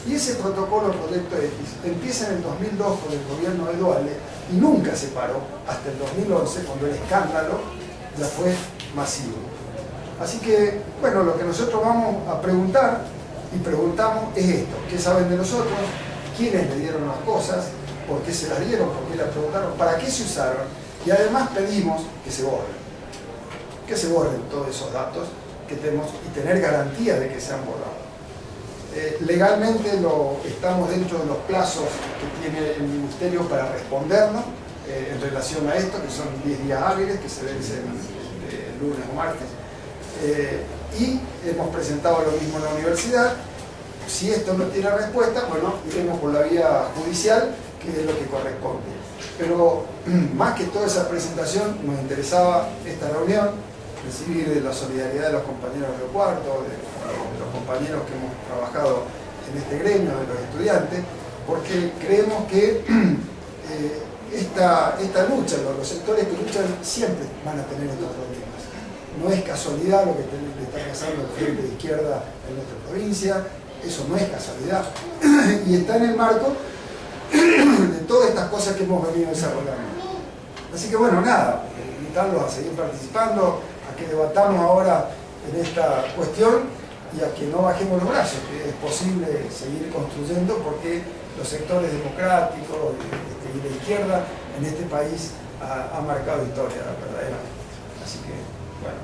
Y ese protocolo Proyecto X empieza en el 2002 con el gobierno de Dualde y nunca se paró hasta el 2011, cuando el escándalo ya fue masivo. Así que, bueno, lo que nosotros vamos a preguntar y preguntamos es esto: ¿qué saben de nosotros? ¿Quiénes le dieron las cosas? ¿Por qué se las dieron? ¿Por qué las preguntaron? ¿Para qué se usaron? Y además pedimos que se borren todos esos datos que tenemos y tener garantía de que se han borrado. Legalmente estamos dentro de los plazos que tiene el Ministerio para respondernos en relación a esto, que son 10 días hábiles que se vencen el lunes o martes. Y hemos presentado lo mismo en la universidad. Si esto no tiene respuesta, bueno, iremos por la vía judicial, que es lo que corresponde. Pero más que toda esa presentación, nos interesaba esta reunión, recibir la solidaridad de los compañeros de Río Cuarto, de los compañeros que hemos trabajado en este gremio, de los estudiantes, porque creemos que esta lucha, los sectores que luchan siempre van a tener estos problemas. No es casualidad lo que le está pasando al frente de izquierda en nuestra provincia, eso no es casualidad, y está en el marco de todas estas cosas que hemos venido desarrollando. Así que bueno, nada, invitarlos a seguir participando, a que debatamos ahora en esta cuestión y a que no bajemos los brazos, que es posible seguir construyendo, porque los sectores democráticos y de izquierda en este país han marcado historia verdaderamente. Así que, bueno,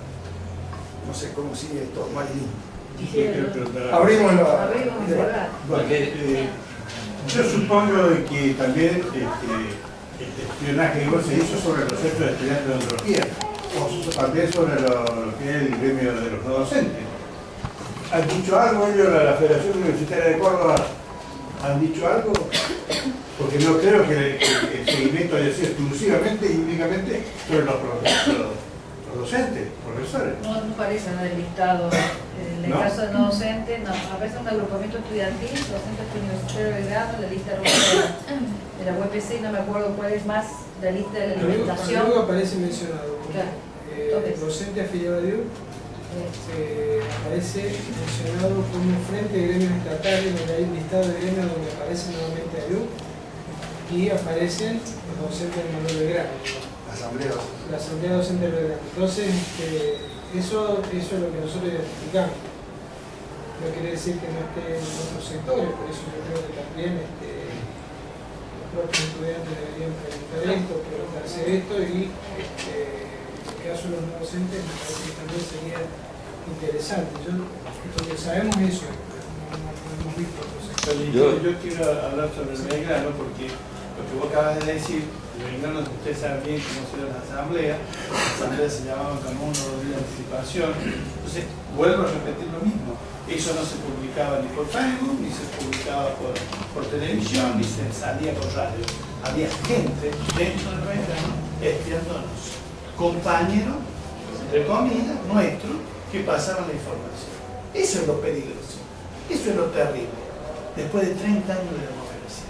no sé cómo sigue esto, Marilyn. Abrimos la... Yo supongo que también el espionaje se hizo sobre los centros de estudiantes de ontología, o también sobre lo que es el gremio de los no docentes. ¿Han dicho algo ellos, la Federación Universitaria de Córdoba? ¿Han dicho algo? Porque no creo que el seguimiento haya sido exclusivamente y únicamente sobre los docentes, profesores. No parece en el listado. En el caso de no docentes, no. Aparece un agrupamiento estudiantil, docentes universitarios de grado, la lista de la UPC, y no me acuerdo cuál es más la lista de la alimentación. Luego aparece mencionado. Claro. Docente afiliado a DIU. Aparece mencionado como frente de gremios estatales, donde hay un listado de gremios donde aparece nuevamente ADU y aparecen los docentes del Manuel Belgrano. La Asamblea Docente de Belgrano. Entonces, eso es lo que nosotros identificamos. No quiere decir que no esté en otros sectores, por eso yo creo que también los propios estudiantes deberían preguntar esto, preguntarse esto y en el caso de los no docentes me parece que también sería interesante. Porque sabemos eso, no hemos visto otros sectores. Yo quiero hablar sobre el Belgrano porque lo que vos acabas de decir, el Belgrano, ustedes saben bien cómo se dio la asamblea se llamaban como 1 o 2 días de anticipación. Entonces, vuelvo a repetir lo mismo. Eso no se publicaba ni por Facebook, ni se publicaba por televisión, ni se salía por radio. Había gente dentro del Belgrano espiándonos, compañeros, entre comillas, nuestros, que pasaban la información. Eso es lo peligroso, eso es lo terrible, después de 30 años de democracia.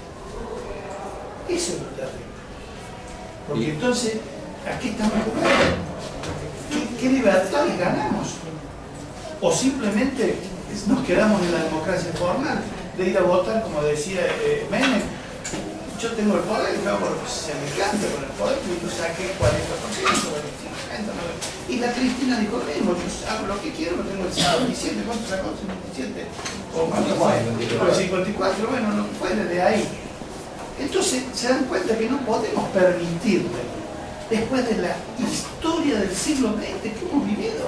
Eso es lo terrible. Porque entonces, ¿a qué estamos jugando? ¿Qué libertades ganamos? O simplemente nos quedamos en la democracia formal, de ir a votar, como decía Menem. Yo tengo el poder y me hago lo que se me canta con el poder, y yo saqué 40%, 25%, 90%. Y la Cristina dijo lo mismo: yo hago lo que quiero, lo tengo el 57%, ¿cuánto sacó? 57%, o más o 54%, bueno, no fue desde ahí. Entonces se dan cuenta que no podemos permitirle, después de la historia del siglo XX que hemos vivido,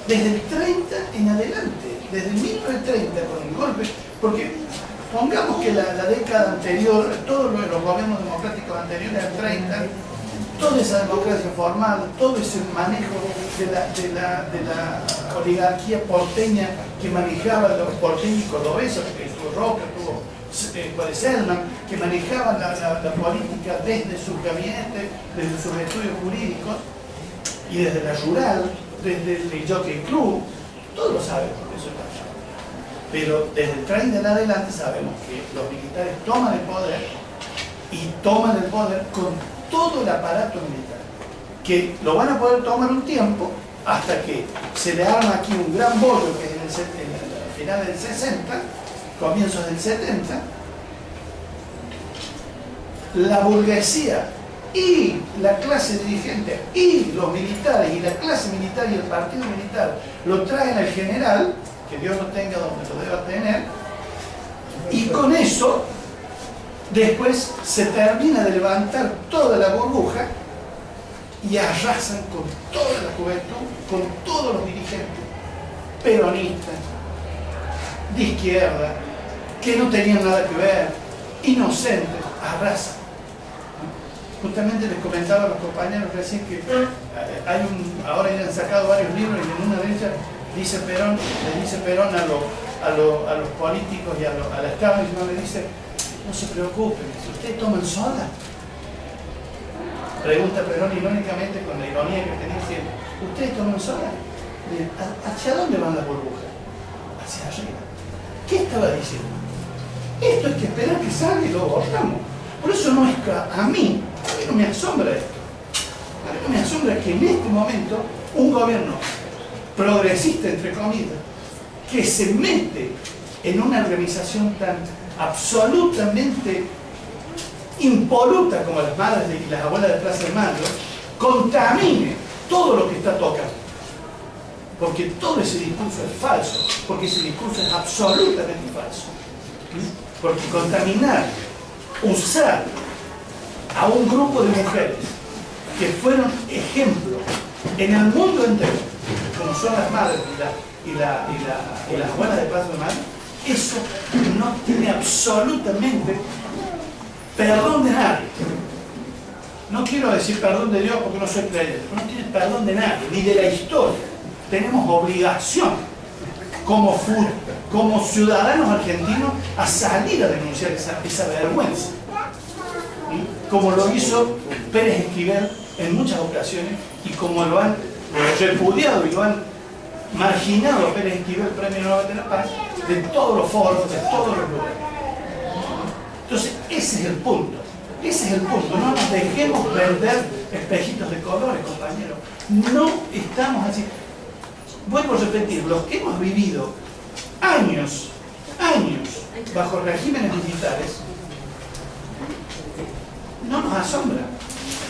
desde el 30 en adelante, desde 1930 con el golpe, porque pongamos que la década anterior, todos los gobiernos democráticos anteriores al 30, toda esa democracia formal, todo ese manejo de la oligarquía porteña que manejaba los porteños cordobeses, que estuvo Roca, tuvo Juárez Selman, que manejaban la política desde sus gabinetes, desde sus estudios jurídicos y desde la rural, desde el Jockey Club, todos lo sabemos, eso está claro. Pero desde el 30 en adelante sabemos que los militares toman el poder y toman el poder con todo el aparato militar, que lo van a poder tomar un tiempo hasta que se le arma aquí un gran bollo que es en el final del 60, comienzos del 70, la burguesía y la clase dirigente y los militares y la clase militar y el partido militar lo traen al general, que Dios lo tenga donde lo deba tener, y con eso después se termina de levantar toda la burbuja y arrasan con toda la juventud, con todos los dirigentes peronistas, de izquierda, que no tenían nada que ver, inocentes, arrasan. Justamente les comentaba a los compañeros recién que ahora ya han sacado varios libros y en una de ellas dice Perón, le dice Perón a los políticos y a la establishment, le dice: no se preocupen, si ustedes toman soda. Pregunta Perón irónicamente, con la ironía que tenía, diciendo: ¿ustedes toman soda? ¿Hacia dónde van las burbujas? Hacia arriba. ¿Qué estaba diciendo? Esto hay que esperar que salga y lo votamos. Por eso no es que a mí no me asombra esto. A mí no me asombra que en este momento un gobierno progresista, entre comillas, que se mete en una organización tan absolutamente impoluta como las madres y las abuelas de Plaza de Mayo, contamine todo lo que está tocando. Porque todo ese discurso es falso, porque ese discurso es absolutamente falso. Porque contaminar, usar a un grupo de mujeres que fueron ejemplo en el mundo entero, como son las madres y las abuelas de Plaza de Mayo, eso no tiene absolutamente perdón de nadie. No quiero decir perdón de Dios porque no soy creyente, pero no tiene perdón de nadie, ni de la historia. Tenemos obligación como ciudadanos argentinos a salir a denunciar esa vergüenza. ¿Sí? Como lo hizo Pérez Esquivel en muchas ocasiones y como lo han repudiado y lo han marginado a Pérez Esquivel, Premio Nobel de la Paz, de todos los foros, de todos los lugares. Entonces, ese es el punto. Ese es el punto. No nos dejemos perder espejitos de colores, compañeros. No estamos así. Vuelvo a repetir, los que hemos vivido años bajo regímenes militares, no nos asombra.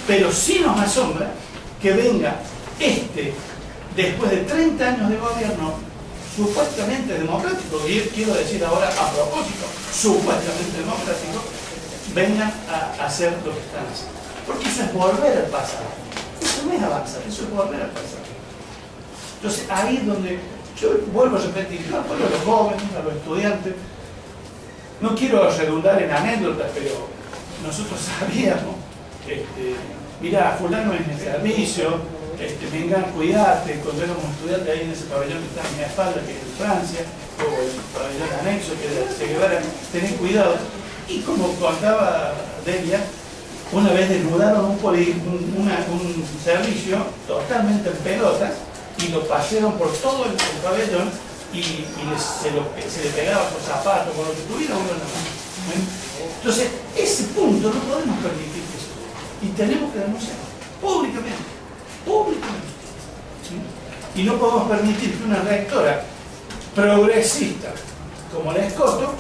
Pero sí nos asombra que venga después de 30 años de gobierno supuestamente democrático, y quiero decir ahora a propósito, supuestamente democrático, vengan a hacer lo que están haciendo. Porque eso es volver al pasado. Eso no es avanzar, eso es volver al pasado. Entonces ahí es donde yo vuelvo a repetir, no a los jóvenes, a los estudiantes, no quiero redundar en anécdotas, pero nosotros sabíamos, mira, fulano es en el servicio, vengan, cuidate, cuando éramos estudiantes ahí en ese pabellón que está a mi espalda, que es de Francia, o el pabellón anexo, que es de Che Guevara, tened cuidado. Y como contaba Delia, una vez desnudaron un servicio totalmente en pelotas y lo pasearon por todo el pabellón y se le pegaban con zapatos, con lo que tuviera uno en la mano. Entonces, ese punto no podemos permitir que eso. Y tenemos que denunciarlo públicamente. ¿Sí? Y no podemos permitir que una rectora progresista como la Escoto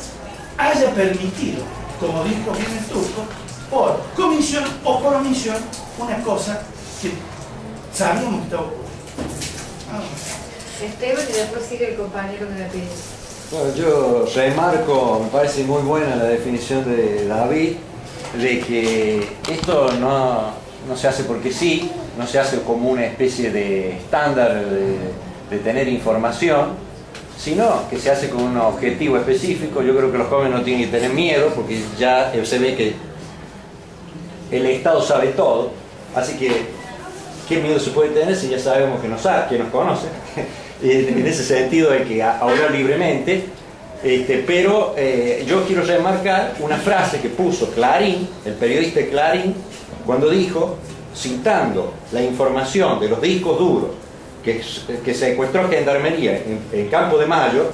haya permitido, como dijo bien el turco, por comisión o por omisión, una cosa que sabíamos que estaba ocurriendo. Esteban, y después sigue el compañero que me pide. Bueno, yo remarco, me parece muy buena la definición de David, de que esto no se hace porque sí, no se hace como una especie de estándar de tener información, sino que se hace con un objetivo específico. Yo creo que los jóvenes no tienen que tener miedo, porque ya se ve que el Estado sabe todo, así que ¿qué miedo se puede tener si ya sabemos que nos conoce? En ese sentido hay que hablar libremente, pero yo quiero remarcar una frase que puso Clarín, el periodista de Clarín, cuando dijo, citando la información de los discos duros que secuestró Gendarmería en Campo de Mayo,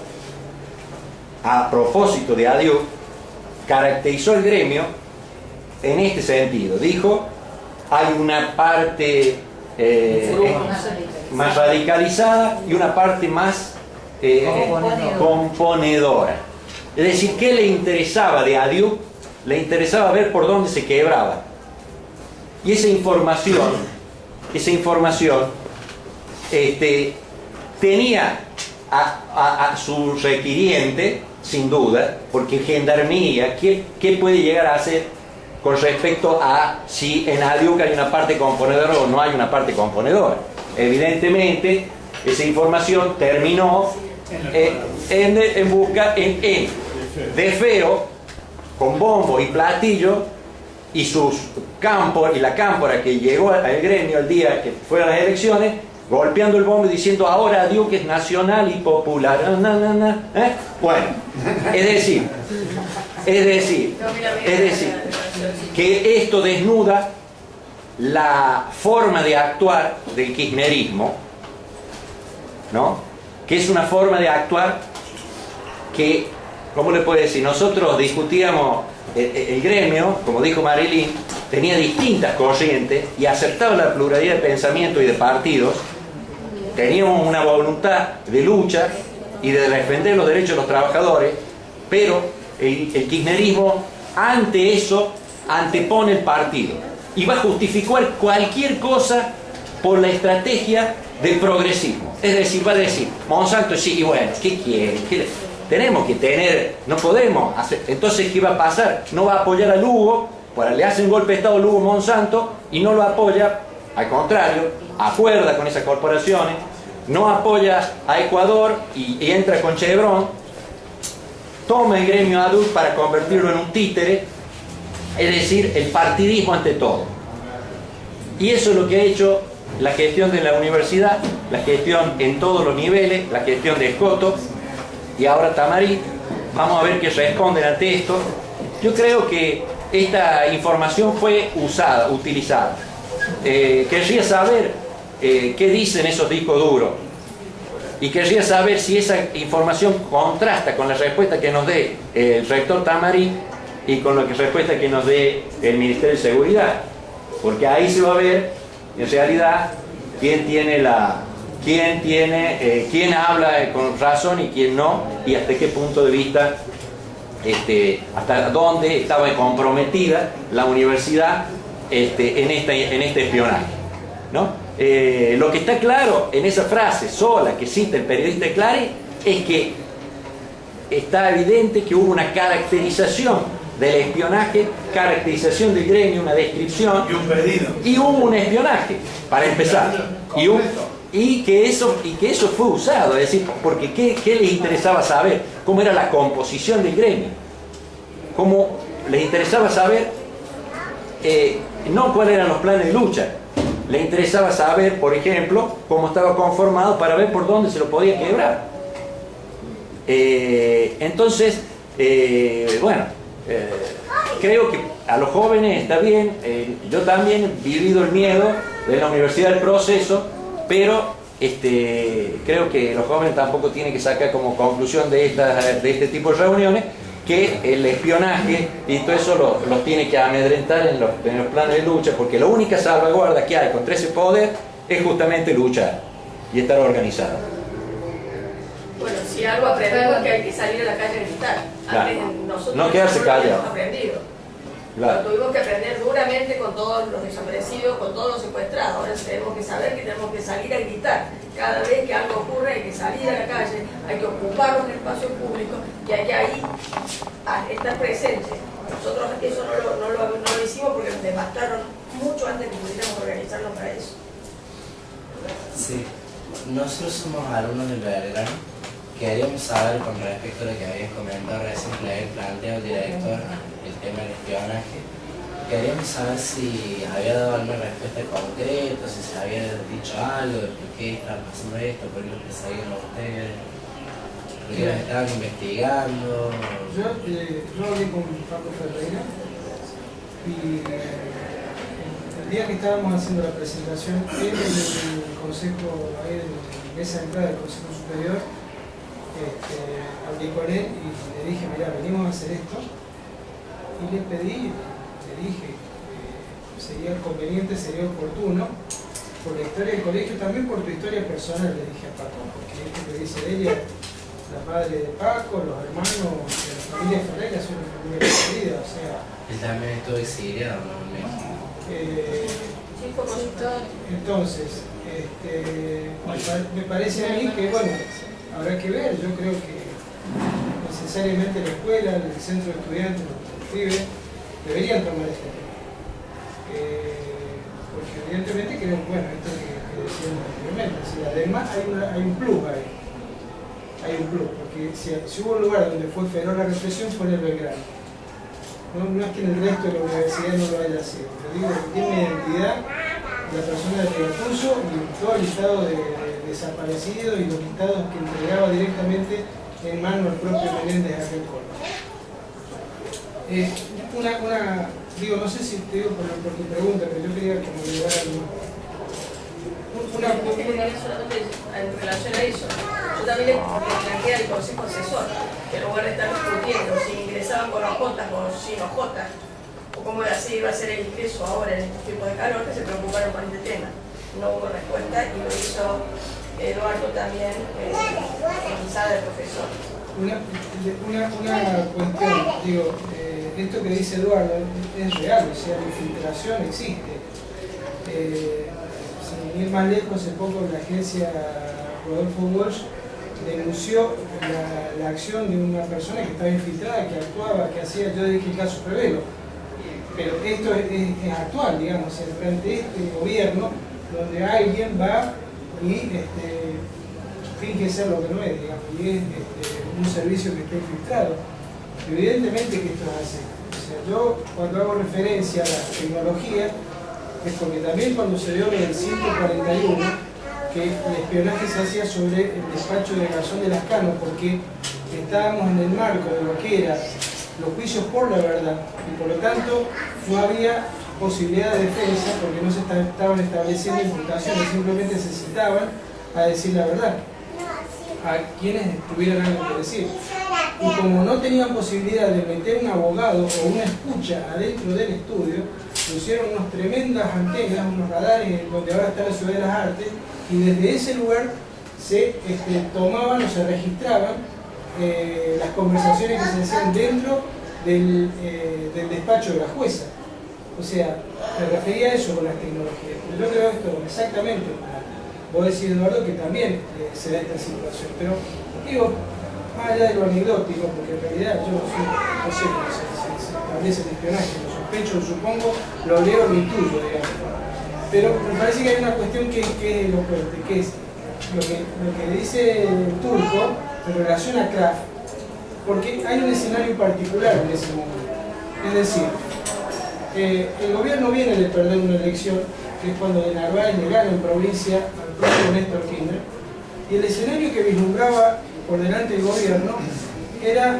a propósito de Adiós, caracterizó el gremio en este sentido. Dijo, hay una parte más radicalizada y una parte más componedora. Es decir, ¿qué le interesaba de Adiu? Le interesaba ver por dónde se quebraba. Y esa información tenía a su requiriente, sin duda, porque gendarmería, ¿qué puede llegar a hacer con respecto a si en Adiu hay una parte componedora o no hay una parte componedora? Evidentemente, esa información terminó en busca de Feo, con bombo y platillo, y sus campos y la cámpora que llegó al gremio el día que fueron las elecciones, golpeando el bombo y diciendo ahora Adiu que es nacional y popular. Bueno, es decir que esto desnuda la forma de actuar del kirchnerismo, ¿no? Que es una forma de actuar que, ¿cómo le puedo decir? Nosotros discutíamos, el gremio, como dijo Marilyn, tenía distintas corrientes y aceptaba la pluralidad de pensamiento y de partidos. Teníamos una voluntad de lucha y de defender los derechos de los trabajadores, pero el kirchnerismo ante eso antepone el partido y va a justificar cualquier cosa por la estrategia del progresismo. Es decir, va a decir, Monsanto sí, y bueno, ¿qué quiere? Tenemos que tener, no podemos hacer. Entonces, ¿qué va a pasar? No va a apoyar a Lugo, le hace un golpe de Estado Lugo Monsanto y no lo apoya, al contrario, acuerda con esas corporaciones, no apoya a Ecuador y entra con Chevron, toma el gremio Adiu para convertirlo en un títere, es decir, el partidismo ante todo. Y eso es lo que ha hecho la gestión de la universidad, la gestión en todos los niveles, la gestión de Escoto y ahora Tamarí. Vamos a ver qué responden ante esto. Yo creo que esta información fue utilizada. Querría saber qué dicen esos discos duros y querría saber si esa información contrasta con la respuesta que nos dé el rector Tamarí y con la respuesta que nos dé el Ministerio de Seguridad, porque ahí se va a ver en realidad quién habla con razón y quién no, y hasta qué punto de vista, hasta dónde estaba comprometida la universidad en este espionaje, ¿no? Lo que está claro en esa frase sola que cita el periodista Clarín es que está evidente que hubo una caracterización del espionaje, caracterización del gremio, una descripción y un pedido. Y hubo un espionaje, para empezar. Y que eso fue usado, es decir, porque ¿qué les interesaba saber? ¿Cómo era la composición del gremio? ¿Cómo les interesaba saber? No cuáles eran los planes de lucha. Les interesaba saber, por ejemplo, cómo estaba conformado para ver por dónde se lo podía quebrar. Entonces, creo que a los jóvenes está bien. Yo también he vivido el miedo de la Universidad del Proceso, pero creo que los jóvenes tampoco tienen que sacar como conclusión de este tipo de reuniones que el espionaje y todo eso los tiene que amedrentar en los planes de lucha, porque la única salvaguarda que hay contra ese poder es justamente luchar y estar organizado. Bueno, si algo aprendemos es que hay que salir a la calle a gritar. Claro. Antes nosotros No quedarse callado. hemos aprendido. Claro. Tuvimos que aprender duramente con todos los desaparecidos, con todos los secuestrados. Ahora tenemos que saber que tenemos que salir a gritar. Cada vez que algo ocurre hay que salir a la calle, hay que ocupar un espacio público y hay que ahí estar presentes. Nosotros eso no lo hicimos porque nos devastaron mucho antes que pudiéramos organizarnos para eso. Sí, nosotros somos alumnos del Belgrano. Queríamos saber con respecto a lo que habías comentado recién, que le había planteado el director, el tema del espionaje. Queríamos saber si había dado alguna respuesta concreta, si se había dicho algo de por qué estaba pasando esto, por qué los perseguían a ustedes, por qué los estaban investigando. Yo hablé con Paco Ferreira y el día que estábamos haciendo la presentación, él en el consejo, en la mesa de entrada del Consejo Superior, hablé con él y le dije, mira, venimos a hacer esto, y le pedí, le dije, sería conveniente, sería oportuno por la historia del colegio, también por tu historia personal, le dije a Paco, porque esto que dice ella, la madre de Paco, los hermanos de la familia Ferreira son una familia querida, o sea... Él también estuvo exiliado, ¿no? En México. Entonces, me parece a mí que, bueno, habrá que ver, yo creo que necesariamente la escuela, el centro de estudiantes, los pibes, deberían tomar este tema. Porque evidentemente creo, bueno, esto que decíamos anteriormente, si además hay un plus ahí. Hay un plus, porque si hubo un lugar donde fue feroz la represión fue en el Belgrano. No es que en el resto de la universidad no lo haya sido. Yo digo que tiene identidad la persona que lo puso y todo el listado de desaparecidos y los listados que entregaba directamente en mano al propio Menéndez de aquel Córdoba. Digo, no sé si te digo por tu pregunta, pero yo quería como llegar a solamente en relación a eso. Yo también le planteé al consejo asesor que en lugar de estar discutiendo si ingresaban con OJ o sin OJ, o cómo así iba a ser el ingreso ahora en este tipo de calor, que se preocuparon por este tema. No hubo respuesta y lo hizo Eduardo también en sala de profesor. Una cuestión, digo, esto que dice Eduardo es real, o sea, la infiltración existe. Sin ir más lejos, hace poco la agencia Rodolfo Walsh denunció la acción de una persona que estaba infiltrada, que actuaba, que hacía, yo dije caso Revelo, pero esto es actual, digamos, frente a este gobierno, donde alguien va y finge ser lo que no es, digamos, y es un servicio que está infiltrado. Evidentemente que esto es así. O sea, yo cuando hago referencia a la tecnología, es porque también cuando se dio el 141, que el espionaje se hacía sobre el despacho de Garzón de Lascano, porque estábamos en el marco de lo que eran los juicios por la verdad, y por lo tanto no había posibilidad de defensa, porque no se estaban estableciendo imputaciones, simplemente se citaban a decir la verdad a quienes tuvieran algo que decir. Y como no tenían posibilidad de meter un abogado o una escucha adentro del estudio, pusieron unas tremendas antenas, unos radares donde ahora está la Ciudad de las Artes, y desde ese lugar se tomaban o se registraban las conversaciones que se hacían dentro del despacho de la jueza. O sea, me refería a eso con las tecnologías. Yo creo esto exactamente. Vos decís, Eduardo, que también se da esta situación, pero digo, más allá de lo anecdótico, porque en realidad yo no sé cómo se establece el espionaje, lo sospecho, lo supongo, lo leo, lo intuyo, digamos. Pero me parece que hay una cuestión que es elocuente, que es lo que dice el Turco en relación a Kraft, porque hay un escenario particular en ese momento. Es decir, el gobierno viene de perder una elección, que es cuando de Narváez le gana en provincia al propio Néstor Kirchner, y el escenario que vislumbraba por delante del gobierno era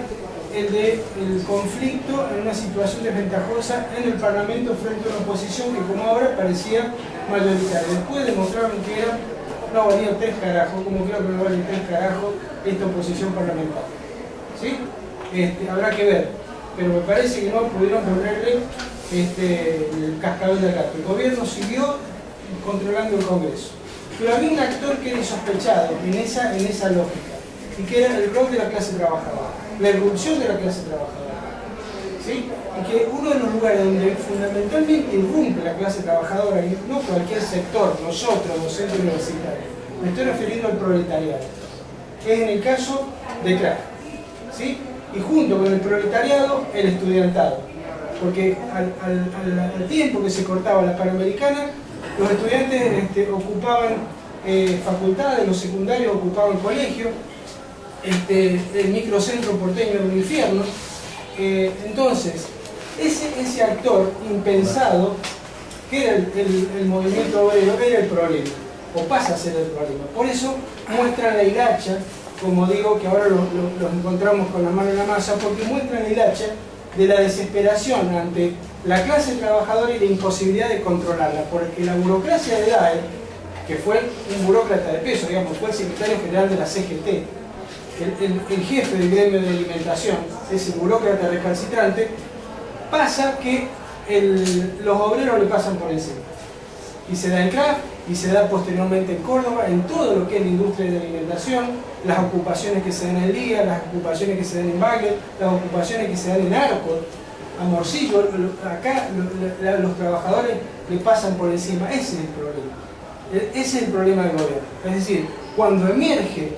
el del conflicto en una situación desventajosa en el Parlamento frente a una oposición que como ahora parecía mayoritaria. Después demostraron que no valía 3 carajos, como creo que no vale 3 carajos esta oposición parlamentaria. ¿Sí? Habrá que ver, pero me parece que no pudieron ponerle el cascabel al gato. El gobierno siguió controlando el Congreso. Pero había un actor que era insospechado en esa lógica, y que era el rol de la clase trabajadora, la irrupción de la clase trabajadora. ¿Sí? Y que uno de los lugares donde fundamentalmente irrumpe la clase trabajadora, y no cualquier sector, nosotros, docentes universitarios, me estoy refiriendo al proletariado, que es en el caso de Kraft. ¿Sí? Y junto con el proletariado, el estudiantado. Porque al tiempo que se cortaba la Panamericana, los estudiantes ocupaban facultades, los secundarios ocupaban colegios, el microcentro porteño era un infierno. Entonces, ese actor impensado, que era el movimiento obrero, era el problema, o pasa a ser el problema. Por eso muestra la hilacha, como digo, que ahora los encontramos con la mano en la masa, porque muestran la hilacha de la desesperación ante la clase trabajadora y la imposibilidad de controlarla, porque la burocracia de DAE, que fue un burócrata de peso, digamos, fue el secretario general de la CGT, el jefe del gremio de alimentación, ese burócrata recalcitrante, pasa que los obreros le pasan por encima. Y se da en Kraft, y se da posteriormente en Córdoba, en todo lo que es la industria de la alimentación, las ocupaciones que se dan en Liga, las ocupaciones que se dan en Bagel, las ocupaciones que se dan en Arcos, a Morcillo, acá los trabajadores le pasan por encima. Ese es el problema. Ese es el problema del gobierno. Es decir, cuando emerge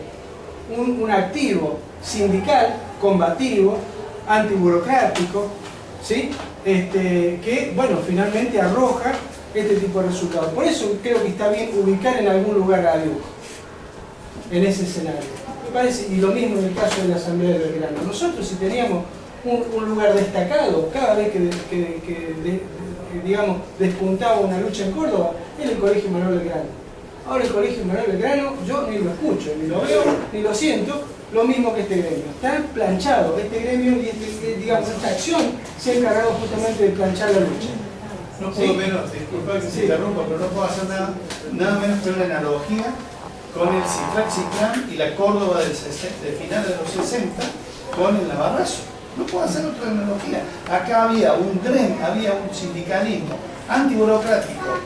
un activo sindical, combativo, antiburocrático, ¿sí? Que, bueno, finalmente arroja este tipo de resultados. Por eso creo que está bien ubicar en algún lugar a ADIUC, en ese escenario. Me parece, y lo mismo en el caso de la Asamblea de Belgrano. Nosotros, si teníamos un lugar destacado, cada vez que digamos, despuntaba una lucha en Córdoba, era el Colegio Manuel Belgrano. Ahora el Colegio Manuel Belgrano, yo ni lo escucho, ni lo veo, ni lo siento, lo mismo que este gremio. Está planchado este gremio y digamos, esta acción se ha encargado justamente de planchar la lucha. No puedo menos, disculpa que se interrumpa, pero no puedo hacer nada menos que una analogía con el Ciclán y la Córdoba de finales de los 60 con el Navarrazo. No puedo hacer otra analogía. Acá había un gremio, había un sindicalismo antiburocrático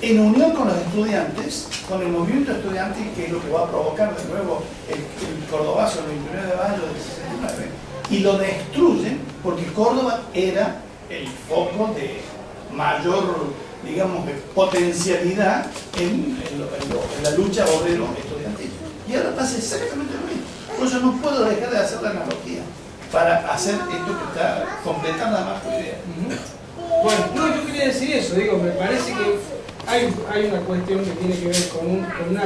en unión con los estudiantes, con el movimiento estudiantil, que es lo que va a provocar de nuevo el Cordobazo el 29 de mayo del 69, y lo destruyen porque Córdoba era el foco de mayor, digamos, de potencialidad en la lucha obrero-estudiantil. Y ahora pasa exactamente lo mismo. Por eso no puedo dejar de hacer la analogía para hacer esto que está, completar nada más tu idea. Bueno, no, yo quería decir eso, digo, me parece que hay una cuestión que tiene que ver con una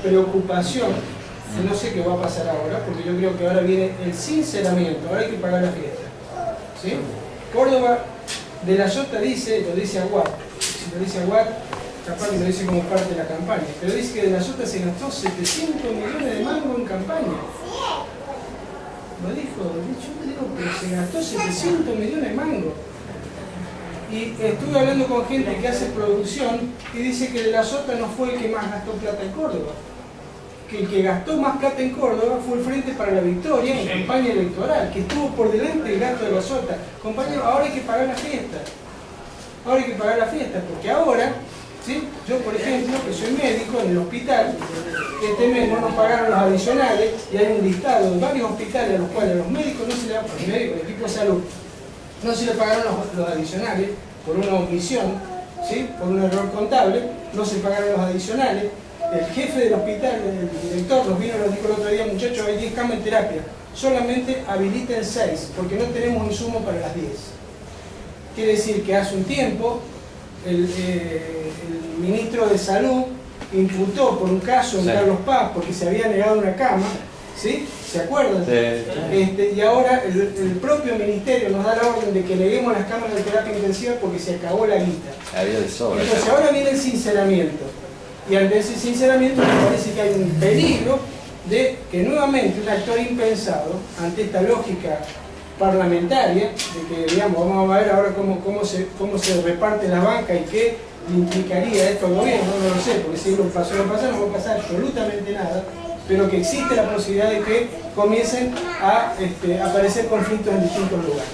preocupación, que no sé qué va a pasar ahora, porque yo creo que ahora viene el sinceramiento, ahora hay que pagar la fiesta. ¿Sí? Córdoba de la Sota dice, lo dice Aguad, si lo dice Aguad, capaz que lo dice como parte de la campaña, pero dice que de la Sota se gastó 700 millones de mangos en campaña. Lo dijo, yo te digo que se gastó 700 millones de mangos. Y estuve hablando con gente que hace producción y dice que de la Sota no fue el que más gastó plata en Córdoba. Que el que gastó más plata en Córdoba fue el Frente para la Victoria en campaña electoral, que estuvo por delante del gasto de la Sota. Compañero, ahora hay que pagar la fiesta. Ahora hay que pagar la fiesta, porque ahora, ¿sí? Yo por ejemplo, que soy médico en el hospital, este mes no nos pagaron los adicionales y hay un listado de varios hospitales a los cuales los médicos no se le pagaron, el equipo de salud, no se le pagaron los adicionales por una omisión, ¿sí? Por un error contable, no se pagaron los adicionales. El jefe del hospital, el director, nos vino y nos dijo el otro día, muchachos, hay 10 camas en terapia, solamente habiliten 6, porque no tenemos insumo para las 10. Quiere decir que hace un tiempo el ministro de Salud imputó por un caso en Carlos Paz porque se había negado una cama, ¿sí? ¿Se acuerdan? Sí. Y ahora el propio ministerio nos da la orden de que neguemos las cámaras de terapia intensiva porque se acabó la guita. Había de sobra. Entonces ahora viene el sinceramiento. Y ante ese sinceramiento me parece que hay un peligro de que nuevamente un actor impensado, ante esta lógica parlamentaria, de que digamos, vamos a ver ahora cómo se reparte la banca y qué implicaría esto al gobierno, no lo sé, porque si lo pasó no va a pasar absolutamente nada, pero que existe la posibilidad de que comiencen a aparecer conflictos en distintos lugares,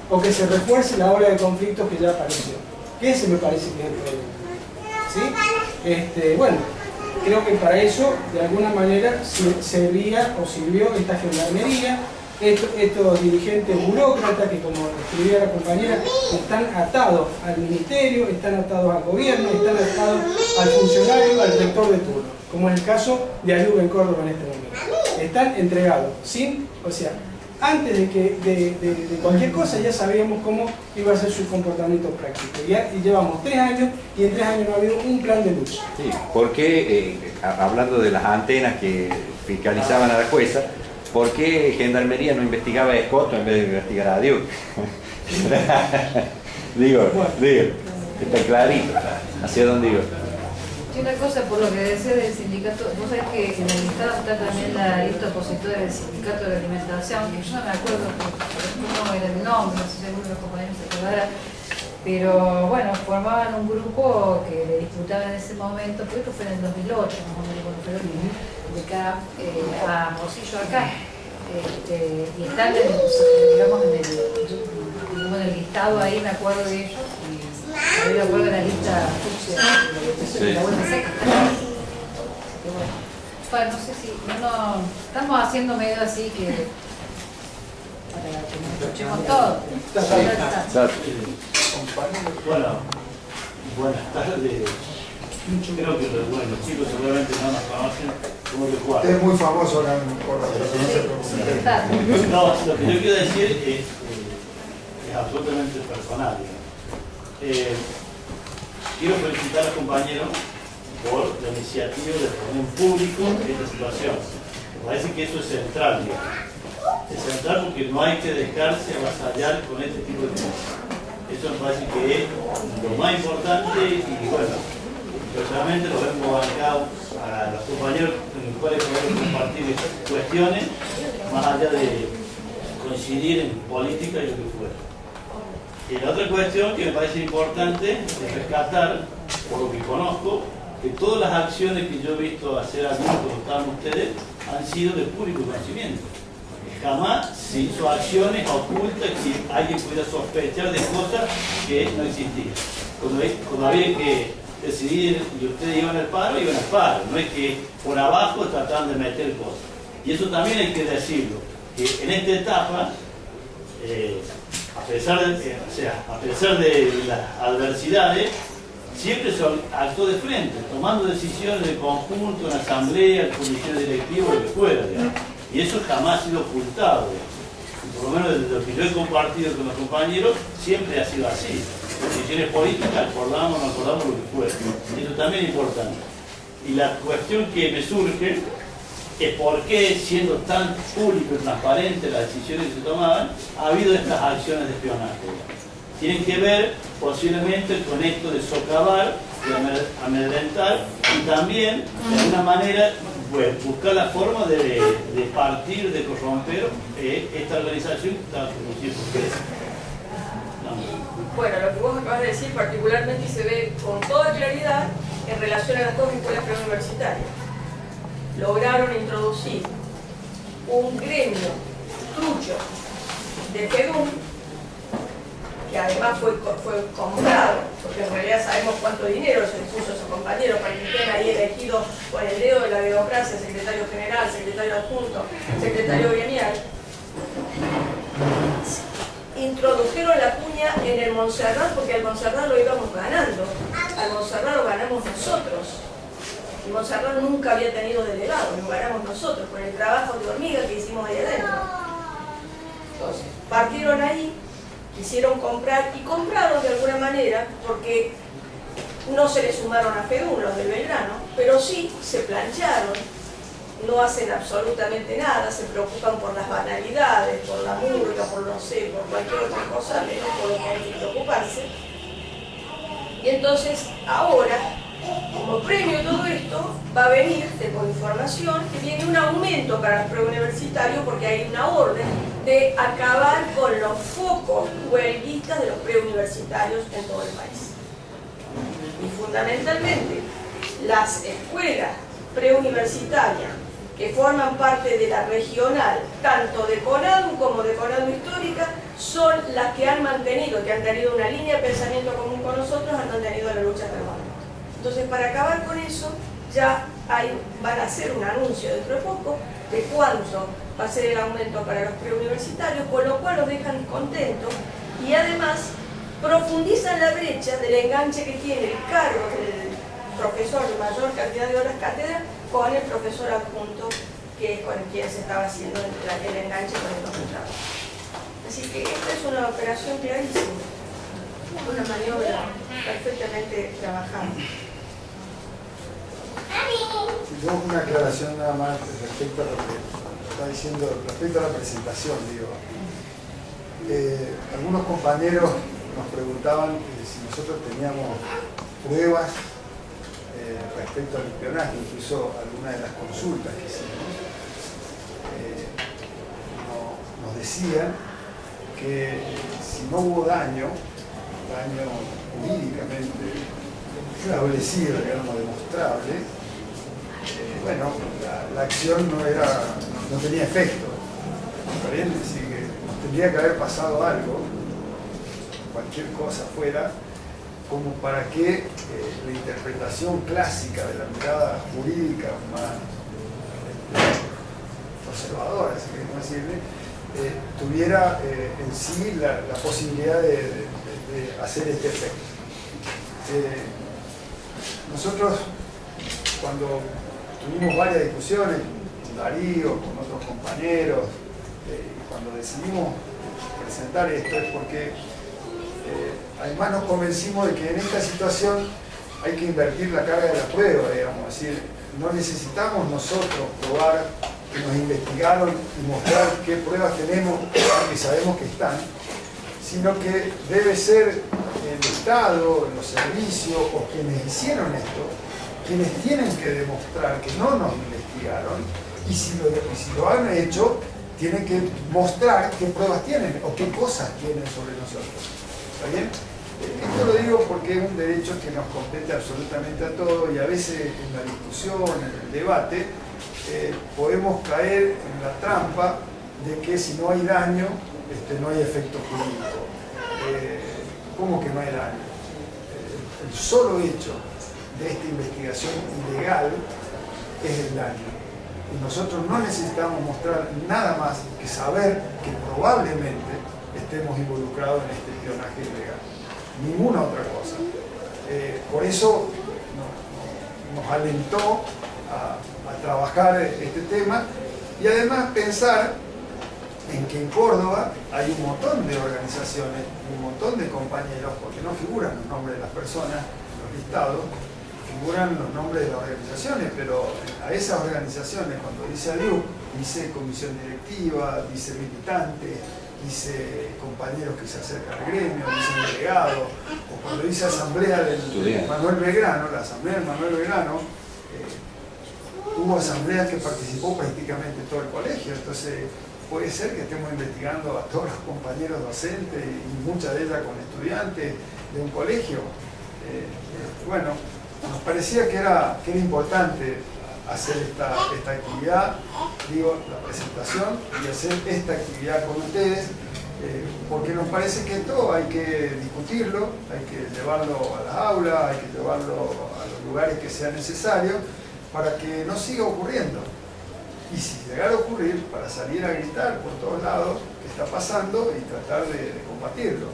o que se refuerce la ola de conflictos que ya apareció. Que ese me parece que es el problema. ¿Sí? Bueno, creo que para eso, de alguna manera, servía o sirvió esta gendarmería, estos dirigentes burócratas que, como escribía la compañera, están atados al ministerio, están atados al gobierno, están atados al funcionario, al rector de turno, como es el caso de ADIUC en Córdoba en este momento. Están entregados, o sea, antes de cualquier cosa ya sabíamos cómo iba a ser su comportamiento práctico. Y llevamos 3 años y en 3 años no ha habido un plan de lucha. Sí, porque, hablando de las antenas que fiscalizaban a la jueza, ¿por qué Gendarmería no investigaba a Escoto en vez de investigar a ADIUC? digo, está clarito hacia dónde iba. Y una cosa, por lo que decía del sindicato, vos sabés que en el listado está también la lista opositora del sindicato de la alimentación, que yo no me acuerdo cómo era el nombre, no sé si alguno de los compañeros se acordará, pero bueno, formaban un grupo que le disputaban en ese momento, porque esto fue en el 2008, más o menos, cuando fue de acá a Morcillo acá, y están digamos, en el listado ahí, me acuerdo de ellos, y Ahí de acuerdo a la lista fucsia de la vuelta seca. Bueno, no sé si no estamos haciendo medio así que para que nos escuchemos todo. Bueno, buenas tardes. Creo que los chicos seguramente no nos conocen como que juegan. Es muy famoso acá en Córdoba. No, lo que yo quiero decir es absolutamente personal. Quiero felicitar a los compañeros por la iniciativa de poner en público esta situación. Me parece que eso es central, digamos. Es central porque no hay que dejarse avasallar con este tipo de cosas. Eso me parece que es lo más importante y bueno, personalmente lo hemos bancado a los compañeros en los cuales podemos compartir estas cuestiones, más allá de coincidir en política y lo que fuera. Y la otra cuestión que me parece importante es rescatar, por lo que conozco, que todas las acciones que yo he visto hacer algunos cuando estaban ustedes han sido de público conocimiento. Jamás se hizo acciones ocultas que alguien pudiera sospechar de cosas que no existían. Cuando había que decidir y ustedes iban al paro, no es que por abajo trataban de meter cosas. Y eso también hay que decirlo, que en esta etapa, a pesar de las adversidades, siempre se actuó de frente, tomando decisiones de conjunto, en asamblea, en comisión directiva, lo que fuera, digamos. Y eso jamás ha sido ocultado, y por lo menos desde lo que yo he compartido con los compañeros, siempre ha sido así. Decisiones políticas, acordamos o no acordamos lo que fuera. Eso también es importante. Y la cuestión que me surge es por qué, siendo tan público y transparente las decisiones que se tomaban, ha habido estas acciones de espionaje. Tienen que ver posiblemente con esto de socavar, de amedrentar y también, de alguna manera, buscar la forma de partir, de corromper esta organización que está produciendo ustedes. Bueno, lo que vos acabas de decir particularmente se ve con toda claridad en relación a las dos escuelas preuniversitarias. Lograron introducir un gremio trucho de FEDUM, que además fue comprado, porque en realidad sabemos cuánto dinero se les puso a esos compañeros para que estén ahí elegidos con el dedo de la democracia, secretario general, secretario adjunto, secretario gremial. Introdujeron la cuña en el Montserrat porque al Montserrat lo íbamos ganando, al Montserrat lo ganamos nosotros. El Montserrat nunca había tenido delegado, lo ganamos nosotros por el trabajo de hormiga que hicimos ahí adentro. Entonces, partieron ahí, quisieron comprar y compraron de alguna manera porque no se le sumaron a FEDUM los del Belgrano, pero sí se plancharon, no hacen absolutamente nada, se preocupan por las banalidades, por la murga, por no sé, por cualquier otra cosa, menos por lo que hay que preocuparse. Y entonces ahora, como premio a todo esto, va a venir, tengo información, que viene un aumento para los preuniversitarios porque hay una orden de acabar con los focos huelguistas de los preuniversitarios en todo el país. Y fundamentalmente, las escuelas preuniversitarias que forman parte de la regional, tanto de CONADU como de CONADU Histórica, son las que han mantenido, que han tenido una línea de pensamiento común con nosotros, han mantenido la lucha permanente. Entonces, para acabar con eso, ya van a hacer un anuncio dentro de poco de cuánto va a ser el aumento para los preuniversitarios, con lo cual los dejan contentos y además profundizan la brecha del enganche que tiene el cargo del profesor de mayor cantidad de horas cátedra con el profesor adjunto, que es con quien se estaba haciendo el enganche con el doctorado. Así que esta es una operación clarísima, una maniobra perfectamente trabajada. Yo una aclaración nada más respecto a lo que está diciendo, respecto a la presentación, digo. Algunos compañeros nos preguntaban si nosotros teníamos pruebas respecto al espionaje, incluso algunas de las consultas que hicimos. Nos decían que si no hubo daño jurídicamente establecido, digamos, demostrable, bueno, la acción no tenía efecto. ¿Está bien? Es decir, que tendría que haber pasado algo, cualquier cosa fuera, como para que la interpretación clásica de la mirada jurídica más conservadora, si queremos decirle, tuviera en sí la posibilidad de hacer este efecto. Nosotros, cuando tuvimos varias discusiones con Darío, con otros compañeros, cuando decidimos presentar esto es porque además nos convencimos de que en esta situación hay que invertir la carga de la prueba, digamos, es decir, no necesitamos nosotros probar que nos investigaron y mostrar qué pruebas tenemos, que sabemos que están, sino que debe ser el Estado, los servicios o quienes hicieron esto, quienes tienen que demostrar que no nos investigaron, y si lo han hecho, tienen que mostrar qué pruebas tienen o qué cosas tienen sobre nosotros. ¿Está bien? Esto lo digo porque es un derecho que nos compete absolutamente a todos, y a veces en la discusión, en el debate, podemos caer en la trampa de que si no hay daño, no hay efecto jurídico. ¿Cómo que no hay daño? El solo hecho de esta investigación ilegal es el daño. Y nosotros no necesitamos mostrar nada más que saber que probablemente estemos involucrados en este espionaje ilegal. Ninguna otra cosa. Por eso nos alentó a trabajar este tema, y además pensar en que en Córdoba hay un montón de organizaciones, un montón de compañeros, porque no figuran los nombres de las personas en los listados, figuran los nombres de las organizaciones, pero a esas organizaciones, cuando dice ADIUC, dice comisión directiva, dice militante, dice compañeros que se acercan al gremio, dice delegado, o cuando dice asamblea del Manuel Belgrano, la asamblea del Manuel Belgrano, hubo asambleas que participó prácticamente todo el colegio, entonces puede ser que estemos investigando a todos los compañeros docentes y muchas de ellas con estudiantes de un colegio. Bueno, nos parecía que era importante hacer esta actividad, digo, la presentación, y hacer esta actividad con ustedes, porque nos parece que esto hay que discutirlo, hay que llevarlo a las aulas, hay que llevarlo a los lugares que sea necesario, para que no siga ocurriendo. Y si llegara a ocurrir, para salir a gritar por todos lados qué está pasando y tratar de combatirlo.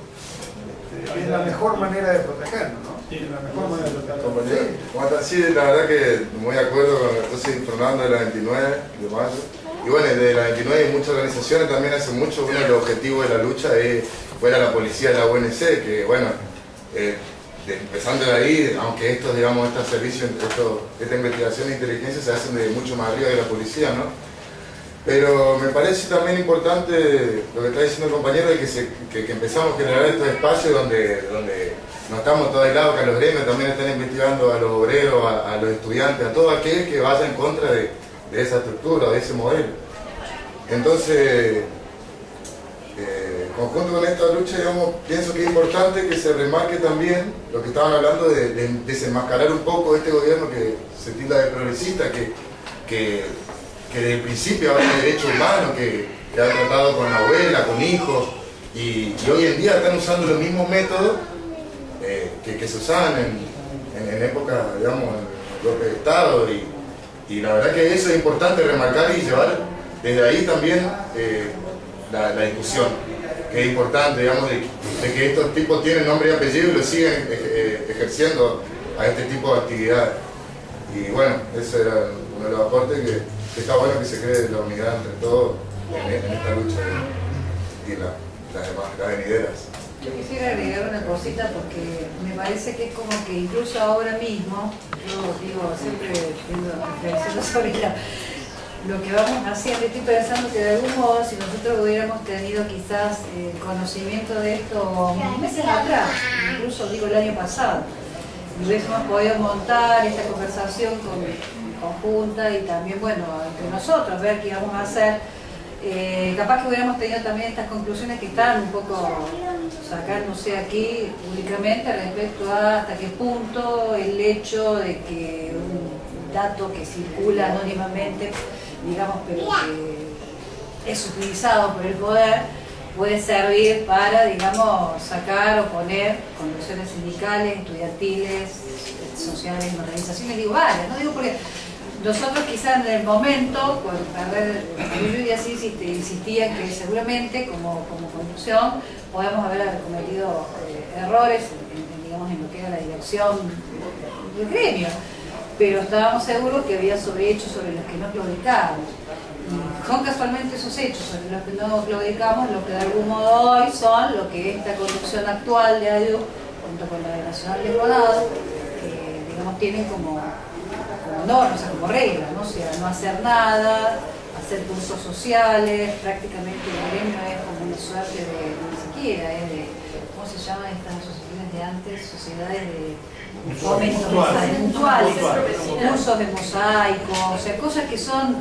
Es la mejor manera de protegernos, ¿no? Sí, la mejor manera de protegernos. Compañero, sí, la verdad que muy de acuerdo con lo que estoy informando de la 29 de mayo. Y bueno, de la 29 y muchas organizaciones también hace mucho, uno de los objetivos de la lucha fuera la policía de la UNC, que bueno, empezando de ahí, aunque estos, digamos, estos servicios, esta investigación e inteligencia se hacen de mucho más arriba de la policía, ¿no? Pero me parece también importante lo que está diciendo el compañero, de que empezamos a generar estos espacios donde no estamos todos aislados, que los gremios también están investigando a los obreros, a los estudiantes, a todo aquel que vaya en contra de esa estructura, de ese modelo. Entonces, conjunto con esta lucha, digamos, pienso que es importante que se remarque también lo que estaban hablando de desenmascarar un poco este gobierno que se tilda de progresista, que desde el principio habla de derechos humanos, que ha tratado con la abuela, con hijos, y hoy en día están usando los mismos métodos que se usaban en época, digamos, en el golpe de Estado, y la verdad que eso es importante remarcar y llevar desde ahí también la discusión, que es importante, digamos, de que estos tipos tienen nombre y apellido y lo siguen ejerciendo a este tipo de actividades. Y bueno, ese era uno de los aportes que está bueno que se cree la unidad entre todos en esta lucha y las venideras. Yo quisiera agregar una cosita porque me parece que es como que incluso ahora mismo, yo digo, siempre reflexiono sobre lo que vamos haciendo, estoy pensando que de algún modo si nosotros hubiéramos tenido quizás conocimiento de esto meses atrás, incluso digo el año pasado, y hubiésemos podido montar esta conversación conjunta y también, bueno, entre nosotros, ver qué íbamos a hacer, capaz que hubiéramos tenido también estas conclusiones que están un poco sacándose aquí públicamente respecto a hasta qué punto el hecho de que un dato que circula anónimamente, digamos, pero que es utilizado por el poder, puede servir para, digamos, sacar o poner conducciones sindicales, estudiantiles, sociales, en organizaciones, digo varias, ¿no? Digo porque nosotros quizás en el momento, con yo y así insistía que seguramente como conducción podemos haber cometido errores digamos, en lo que era la dirección del gremio, pero estábamos seguros que había hechos sobre los que no claudicábamos. Y son casualmente esos hechos sobre los que no claudicamos los que de algún modo hoy son lo que esta conducción actual de ADU, junto con la de Nacional de Rodado, digamos, tienen como norma, o sea, como regla, ¿no? O sea, no hacer nada, hacer cursos sociales, prácticamente el gremio es como una suerte de, ni siquiera, ¿cómo se llaman estas asociaciones de antes? Sociedades de fomentos mutuales, cursos de mosaico, o sea, cosas que son,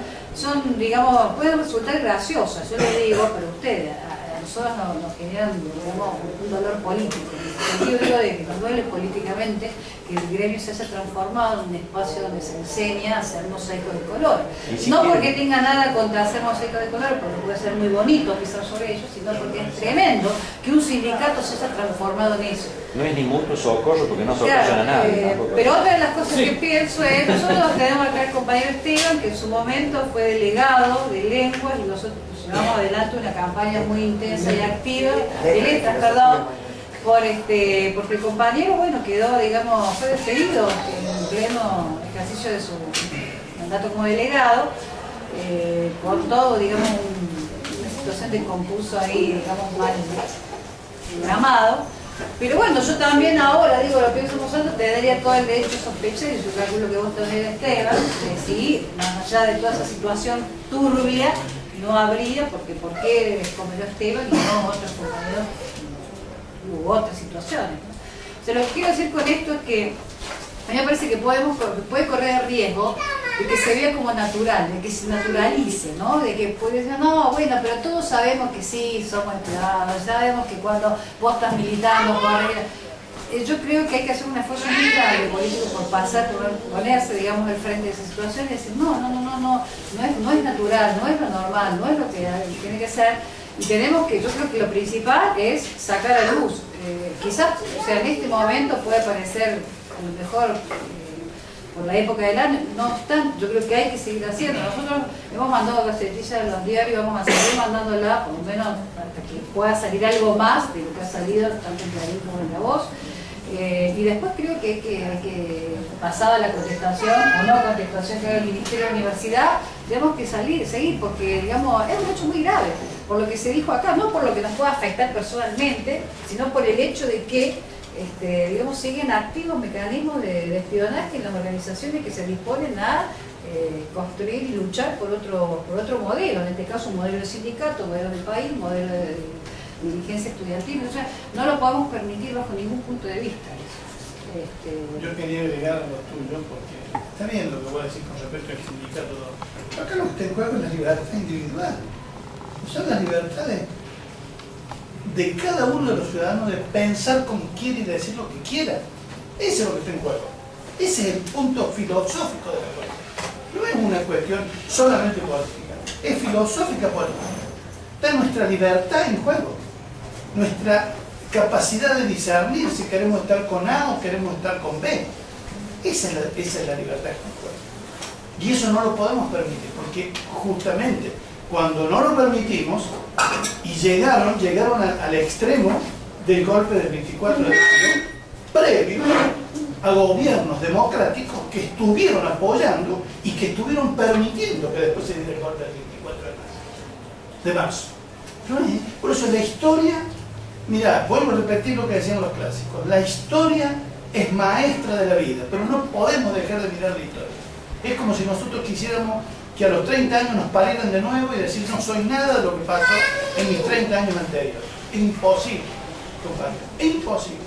digamos, pueden resultar graciosas, yo les digo, pero ustedes, a nosotros nos generan, digamos, un dolor político. Yo digo de que nos duele políticamente que el gremio se haya transformado en un espacio donde se enseña a hacer mosaico de color. No porque tenga nada contra hacer mosaico de color, porque puede ser muy bonito pisar sobre ellos, sino porque es tremendo que un sindicato se haya transformado en eso. No es ni mutuo socorro porque no socorren a nadie. Pero otra de las cosas que pienso es, nosotros tenemos acá el compañero Esteban, que en su momento fue delegado de lenguas y nosotros llevamos adelante una campaña muy intensa y activa, de letras, perdón, porque el compañero, bueno, quedó, digamos, fue despedido en pleno ejercicio de su mandato como delegado, por todo, digamos, una situación de concurso ahí, digamos, mal programado. Pero bueno, yo también ahora, digo, lo pienso nosotros, te daría todo el derecho a sospechar, y yo calculo que vos también, Esteban, que sí, más allá de toda esa situación turbia, no habría, porque ¿por qué escogió Esteban y no otros compañeros u otras situaciones, ¿no? O sea, lo que quiero decir con esto es que a mí me parece que puede correr el riesgo de que se vea como natural, de que se naturalice, ¿no? De que puede decir, no, bueno, pero todos sabemos que sí, somos empleados, sabemos que cuando vos estás militando, yo creo que hay que hacer un esfuerzo muy grande político por ponerse, digamos, al frente de esa situación y decir, no es natural, no es lo normal, no es lo que tiene que ser. Y tenemos que, yo creo que lo principal es sacar a luz. Quizás, o sea, en este momento puede parecer a lo mejor por la época del año, no obstante, yo creo que hay que seguir haciendo. Nosotros hemos mandado casetillas a los diarios, vamos a seguir mandándola, por lo menos hasta que pueda salir algo más de lo que ha salido tanto en Clarín como en La Voz. Y después creo que hay que pasada la contestación o no contestación que haga el Ministerio de la Universidad, tenemos que seguir, porque digamos, es un hecho muy grave, por lo que se dijo acá, no por lo que nos pueda afectar personalmente, sino por el hecho de que digamos, siguen activos mecanismos de espionaje en las organizaciones que se disponen a construir y luchar por otro modelo, en este caso un modelo de sindicato, modelo de país, modelo de dirigencia estudiantil, o sea, no lo podemos permitir bajo ningún punto de vista. Yo quería agregar a lo tuyo, porque está bien lo que voy a decir con respecto al sindicato. Acá lo que está en juego es la libertad individual. Son las libertades de cada uno de los ciudadanos de pensar como quiere y de decir lo que quiera. Ese es lo que está en juego. Ese es el punto filosófico de la cuestión. No es una cuestión solamente política, es filosófica política. Está nuestra libertad en juego, nuestra capacidad de discernir si queremos estar con A o queremos estar con B. Esa es la libertad en juego. Y eso no lo podemos permitir, porque justamente cuando no lo permitimos y llegaron al extremo del golpe del 24 de mayo, previo a gobiernos democráticos que estuvieron apoyando y que estuvieron permitiendo que después se diera el golpe del 24 de marzo. Por eso la historia, mirá, vuelvo a repetir lo que decían los clásicos, la historia es maestra de la vida, pero no podemos dejar de mirar la historia. Es como si nosotros quisiéramos que a los 30 años nos parieran de nuevo y decir no soy nada de lo que pasó en mis 30 años anteriores. Es imposible, compañero, es imposible.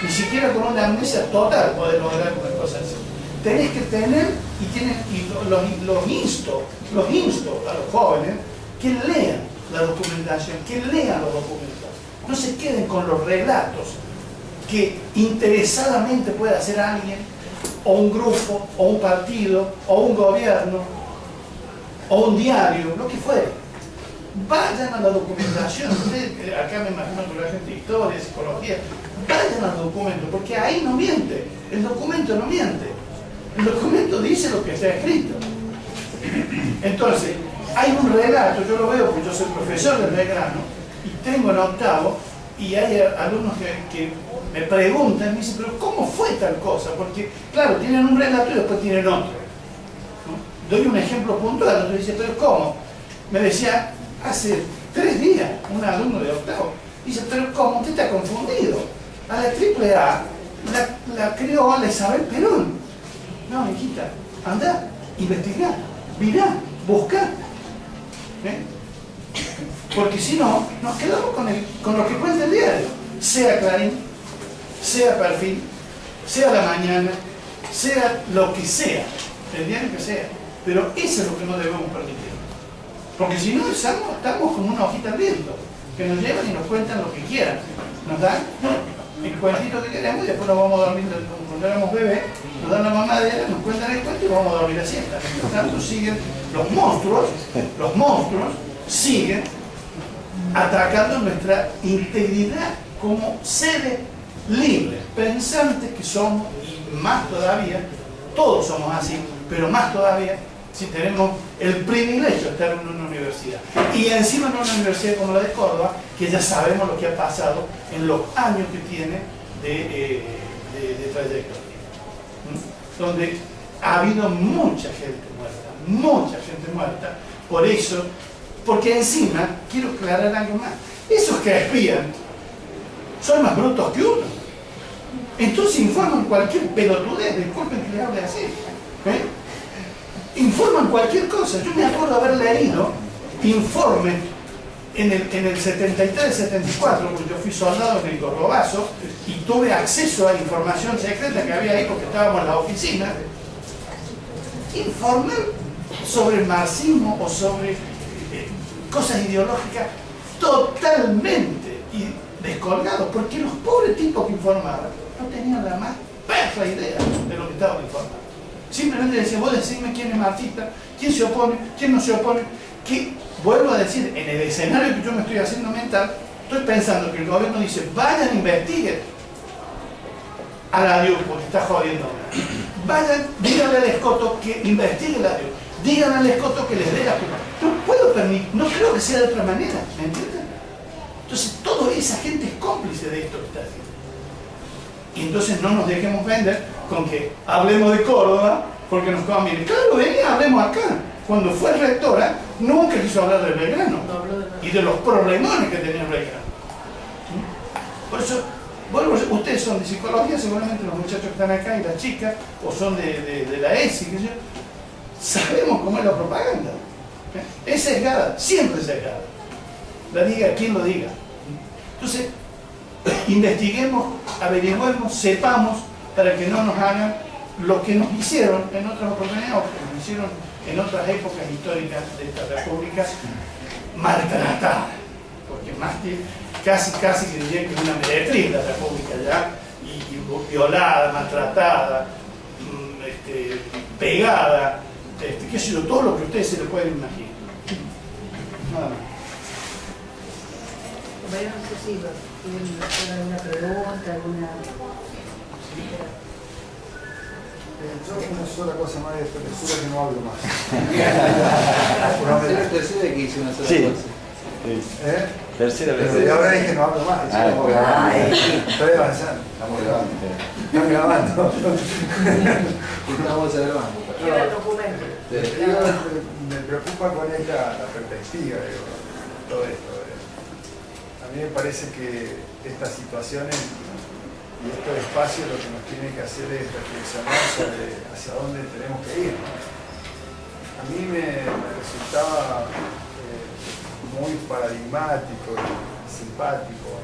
Ni siquiera con una amnesia total poder lograr una cosa así. Tenés que tener, los insto a los jóvenes que lean la documentación, que lean los documentos. No se queden con los relatos que interesadamente puede hacer alguien, o un grupo, o un partido, o un gobierno, o un diario, lo que fuere. vayan a la documentación. Ustedes, acá me imagino que la gente de historia, psicología, vayan al documento, porque ahí no miente, el documento no miente, el documento dice lo que está escrito. Entonces, hay un relato, yo lo veo porque yo soy profesor de Belgrano y tengo en octavo, y hay alumnos que me preguntan, me dicen, pero ¿cómo fue tal cosa? Porque, claro, tienen un relato y después tienen otro, ¿no? Doy un ejemplo puntual, otro dice, pero ¿cómo? Me decía, hace 3 días, un alumno de octavo, dice, pero ¿cómo? Usted está confundido. A la AAA la creó a la Isabel Perón. No, hijita, anda, investigá, mirá, buscá. Porque si no, nos quedamos con lo que cuenta el diario. Sea Clarín, sea Perfil, sea La Mañana, sea lo que sea, el diario que sea. Pero eso es lo que no debemos permitir. Porque si no, estamos como una hojita al viento, que nos llevan y nos cuentan lo que quieran. Nos dan el cuentito que queremos y después nos vamos a dormir como cuando éramos bebés, nos dan la mamadera, nos cuentan el cuento y vamos a dormir a siesta. Mientras tanto siguen los monstruos siguen atacando nuestra integridad como seres libres, pensantes que somos, y más todavía, todos somos así, pero más todavía si tenemos el privilegio de estar en una universidad. Y encima en una universidad como la de Córdoba, que ya sabemos lo que ha pasado en los años que tiene de trayectoria. Donde ha habido mucha gente muerta, por eso, porque encima, quiero aclarar algo más, esos que espían son más brutos que uno. Entonces informan cualquier pelotudez, disculpen que les hable así, informan cualquier cosa. Yo me acuerdo haber leído informes en el 73-74, porque yo fui soldado en el Cordobazo y tuve acceso a información secreta que había ahí porque estábamos en la oficina. Informar sobre el marxismo o sobre cosas ideológicas totalmente descolgados, porque los pobres tipos que informaban no tenían la más perra idea de lo que estaban informando. Simplemente decían, vos decidme quién es marxista, quién se opone, quién no se opone. Que, vuelvo a decir, en el escenario que yo me estoy haciendo mental, estoy pensando que el gobierno dice, vayan, investiguen a la DIU, porque está jodiendo. Vayan, díganle al Escoto que investigue la DIU. Díganle al Escoto que les dé la culpa. No puedo permitir, no creo que sea de otra manera, ¿me entienden? Entonces, toda esa gente es cómplice de esto que está haciendo. Y entonces no nos dejemos vender con que hablemos de Córdoba porque nos conviene. Claro, venía, hablemos acá. Cuando fue rectora, nunca quiso hablar de Belgrano y de los problemones que tenía Belgrano. Por eso, bueno, ustedes son de psicología, seguramente los muchachos que están acá y las chicas, o son de la ESI, que sabemos cómo es la propaganda. Es sesgada, siempre es sesgada. La diga quien lo diga. Entonces, investiguemos, averiguemos, sepamos, para que no nos hagan lo que nos hicieron en otras oportunidades, o que nos hicieron en otras épocas históricas de esta república, maltratada. Porque más que casi que dirían que es una meretriz la república ya, y violada, maltratada, pegada, qué sé yo, todo lo que ustedes se le pueden imaginar. Nada más. Bueno, no sé si tienen alguna pregunta, alguna... Yo una sola cosa más de esta lectura que no hablo más. Tercera que hice una sola Sí. cosa. Tercera vez. Pero ahora dije no hablo más. Estoy avanzando. Estamos grabando. Están grabando. Estamos grabando. Queda el documento. Me preocupa cuál es la perspectiva de todo esto. A mí me parece que estas situaciones y estos espacios lo que nos tiene que hacer es reflexionar sobre hacia dónde tenemos que ir, ¿no? A mí me resultaba muy paradigmático y simpático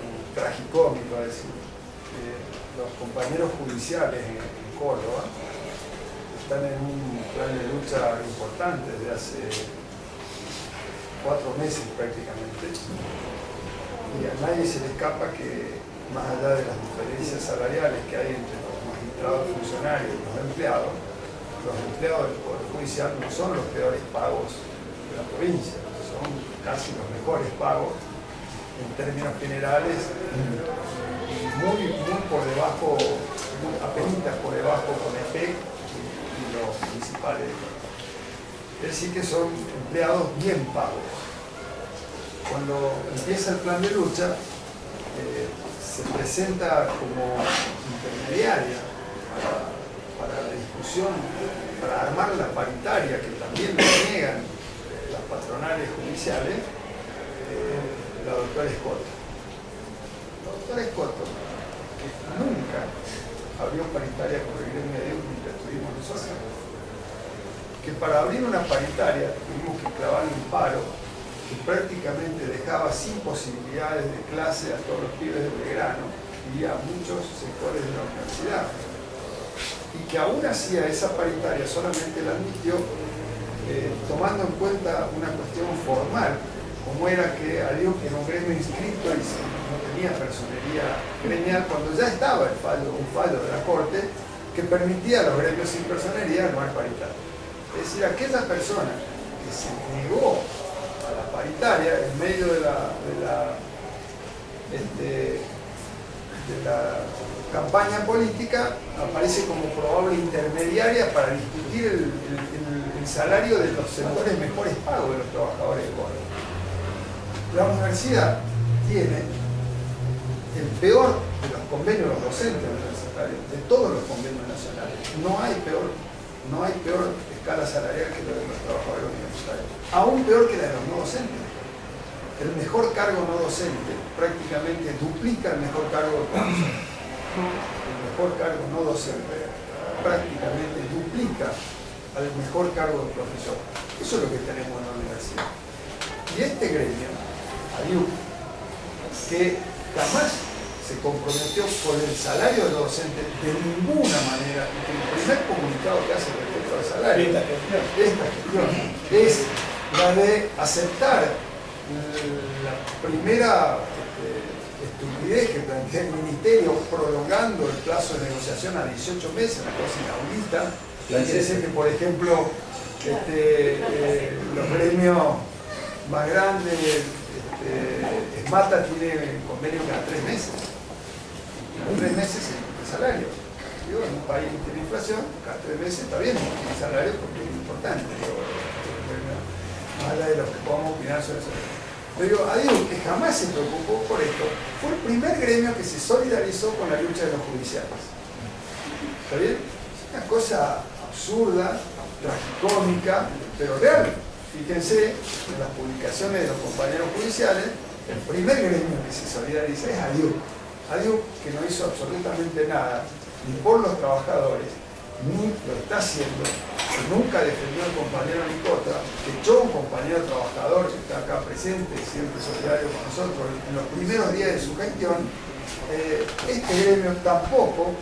y tragicómico decir los compañeros judiciales en Córdoba están en un plan de lucha importante desde hace 4 meses prácticamente, y a nadie se le escapa que más allá de las diferencias salariales que hay entre los magistrados funcionarios y los empleados del Poder Judicial no son los peores pagos de la provincia, son son casi los mejores pagos en términos generales, muy por debajo, apenas por debajo con EPEC y los principales. Es decir, que son empleados bien pagos. Cuando empieza el plan de lucha, se presenta como intermediaria para la discusión, para armar la paritaria, que también lo niegan las patronales judiciales, la doctora Escoto. La doctora Escoto, que nunca abrió paritaria con el gremio de ADIUC mientras estuvimos nosotros, que para abrir una paritaria tuvimos que clavar un paro que prácticamente dejaba sin posibilidades de clase a todos los pibes de Belgrano y a muchos sectores de la universidad. Y que aún hacía esa paritaria, solamente la admitió tomando en cuenta una cuestión formal, como era que ADIUC era un gremio inscrito y no tenía personería gremial, cuando ya estaba un fallo de la Corte que permitía a los gremios sin personería armar paritaria. Es decir, aquella persona que se negó a la paritaria en medio de la campaña política aparece como probable intermediaria para discutir el salario de los sectores mejores pagos de los trabajadores de Córdoba. La universidad tiene el peor de los convenios de los docentes universitarios, de todos los convenios nacionales. No hay peor escala salarial que la de los trabajadores universitarios. Aún peor que la de los no docentes. El mejor cargo no docente prácticamente duplica el mejor cargo de profesor. El mejor cargo no docente prácticamente duplica al mejor cargo de profesor. Eso es lo que tenemos en la universidad. Y este gremio, ADIUC, que jamás se comprometió con el salario de los docentes de ninguna manera, y que el primer comunicado que hace respecto al salario de esta gestión es la de aceptar la primera estupidez que plantea el Ministerio prolongando el plazo de negociación a 18 meses, una cosa inaudita. Dice que, por ejemplo, los gremios más grandes, SMATA tiene convenio cada 3 meses. Cada 3 meses el salario. Digo, en un país que tiene inflación, cada 3 meses está bien el salario porque es importante. Más allá de lo que podamos opinar sobre eso. Pero ADIUC, que jamás se preocupó por esto, fue el primer gremio que se solidarizó con la lucha de los judiciales. ¿Está bien? Una cosa absurda, tragicómica, pero real. Fíjense en las publicaciones de los compañeros judiciales, el primer gremio que se solidariza es ADIUC. ADIUC, que no hizo absolutamente nada, ni por los trabajadores, ni lo está haciendo, que nunca defendió al compañero Nicota, que echó a un compañero trabajador que está acá presente, siempre solidario con nosotros, en los primeros días de su gestión. Este gremio tampoco,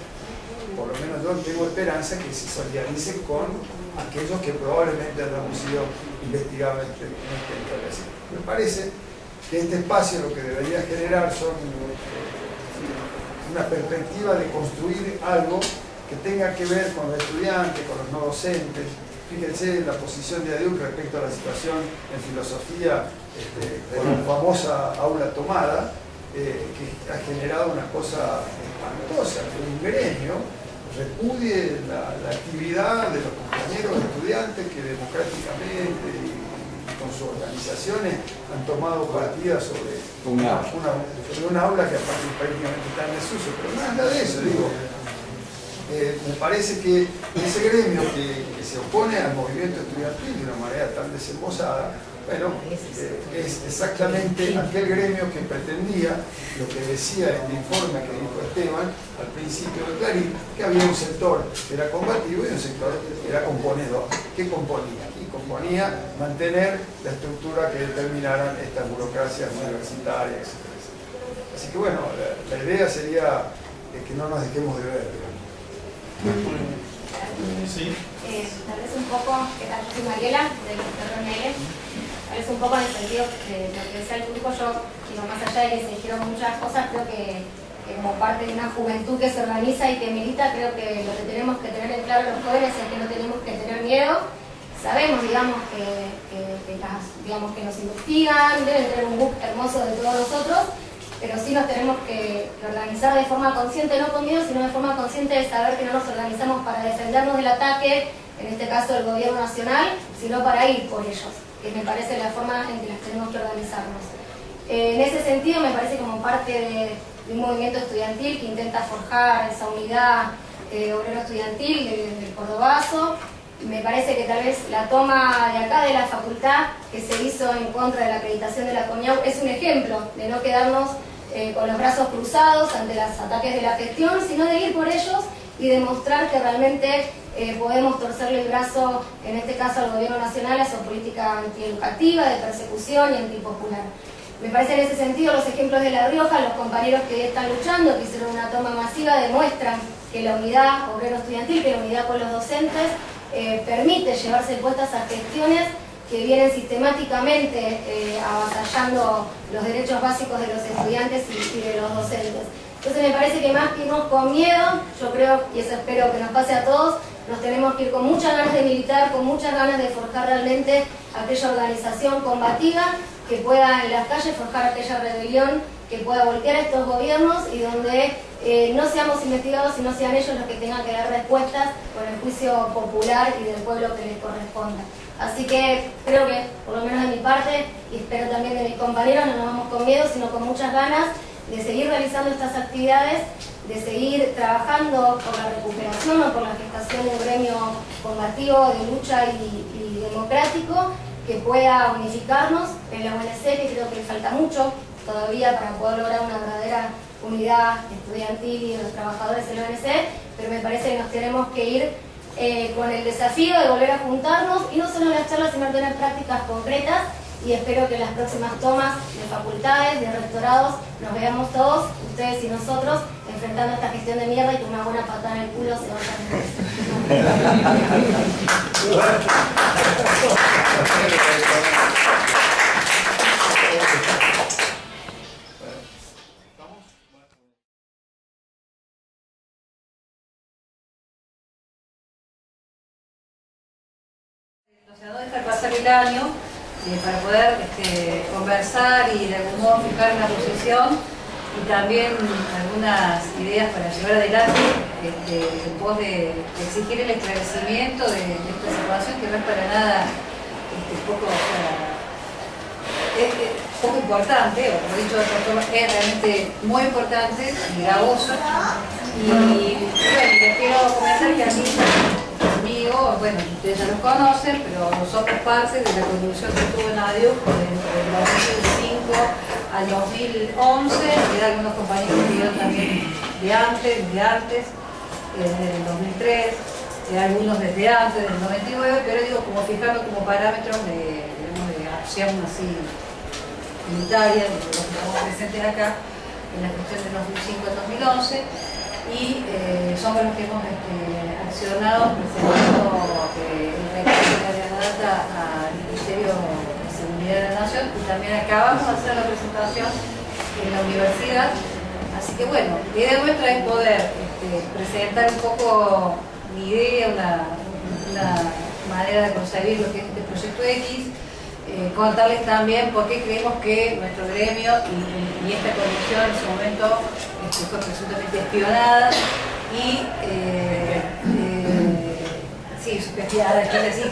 por lo menos yo tengo esperanza, que se solidarice con aquellos que probablemente hayan sido investigados en esta historia. Me parece que este espacio lo que debería generar son una perspectiva de construir algo que tenga que ver con los estudiantes, con los no docentes. Fíjense la posición de ADIUC respecto a la situación en filosofía, con la famosa aula tomada, que ha generado una cosa espantosa, que un gremio repudie la actividad de los compañeros estudiantes que democráticamente y con sus organizaciones han tomado partidas sobre una aula que aparte prácticamente está en desuso. Pero nada de eso, digo. Me parece que ese gremio que se opone al movimiento estudiantil de una manera tan desembosada, bueno, es exactamente aquel gremio que pretendía lo que decía este informe que dijo Esteban al principio de Clarín, que había un sector que era combativo y un sector que era componedor. ¿Qué componía? Y componía mantener la estructura que determinaran estas burocracias universitarias, etc. Así que bueno, la idea sería que no nos dejemos de ver. Sí. Tal vez un poco, ¿qué tal? Yo soy Mariela, del Dr. Mele. Tal vez un poco en el sentido de lo que decía el público, yo digo, más allá de que se dijeron muchas cosas, creo que como parte de una juventud que se organiza y que milita, creo que lo que tenemos que tener en claro los jóvenes es que no tenemos que tener miedo, sabemos, digamos, que nos investigan, deben tener un book hermoso de todos nosotros, pero sí nos tenemos que organizar de forma consciente, no con miedo, sino de forma consciente de saber que no nos organizamos para defendernos del ataque, en este caso del gobierno nacional, sino para ir por ellos, que me parece la forma en que las tenemos que organizarnos. En ese sentido, me parece como parte de un movimiento estudiantil que intenta forjar esa unidad obrero estudiantil del Cordobazo. Me parece que tal vez la toma de acá de la facultad que se hizo en contra de la acreditación de la CONIAU es un ejemplo de no quedarnos con los brazos cruzados ante los ataques de la gestión, sino de ir por ellos y demostrar que realmente podemos torcerle el brazo, en este caso al gobierno nacional, a su política antieducativa, de persecución y antipopular. Me parece en ese sentido los ejemplos de La Rioja, los compañeros que están luchando, que hicieron una toma masiva, demuestran que la unidad obrero estudiantil, que la unidad con los docentes, permite llevarse puestas a gestiones que vienen sistemáticamente avasallando los derechos básicos de los estudiantes y de los docentes. Entonces me parece que más que irnos con miedo, yo creo, y eso espero que nos pase a todos, nos tenemos que ir con muchas ganas de militar, con muchas ganas de forjar realmente aquella organización combativa que pueda en las calles forjar aquella rebelión, que pueda voltear a estos gobiernos y donde no seamos investigados, sino sean ellos los que tengan que dar respuestas con el juicio popular y del pueblo que les corresponda. Así que creo que, por lo menos de mi parte, y espero también de mis compañeros, no nos vamos con miedo, sino con muchas ganas de seguir realizando estas actividades, de seguir trabajando por la recuperación o por la gestación de un gremio combativo, de lucha y democrático, que pueda unificarnos en la UNC, que creo que le falta mucho todavía para poder lograr una verdadera unidad estudiantil y de los trabajadores en la UNC, pero me parece que nos tenemos que ir con el desafío de volver a juntarnos, y no solo en las charlas, sino en tener prácticas concretas, y espero que en las próximas tomas de facultades, de rectorados, nos veamos todos, ustedes y nosotros, enfrentando esta gestión de mierda y con una buena patada en el culo se vayan. No dejar pasar el año para poder conversar y de algún modo fijar una posición y también algunas ideas para llevar adelante en pos de exigir el esclarecimiento de esta situación que no es para nada poco importante, o como he dicho de otra forma, es realmente muy importante y gravoso. Y bueno, les quiero comentar que a mí, amigos, bueno, ustedes ya los conocen, pero nosotros parte de la conducción que tuvo en ADIUC entre el 2005 al 2011, y algunos compañeros que vieron también de antes, desde el 2003, algunos desde antes, del 99, pero digo, como fijando como parámetros de acción así unitaria, de los que estamos presentes acá, en la gestión del 2005 al 2011, y somos los que hemos accionado presentando la data al Ministerio de Seguridad de la Nación, y también acabamos de hacer la presentación en la universidad. Así que bueno, la idea nuestra es poder presentar un poco mi idea, una manera de concebir lo que es este proyecto X, contarles también por qué creemos que nuestro gremio y esta condición en su momento fue presuntamente espionada y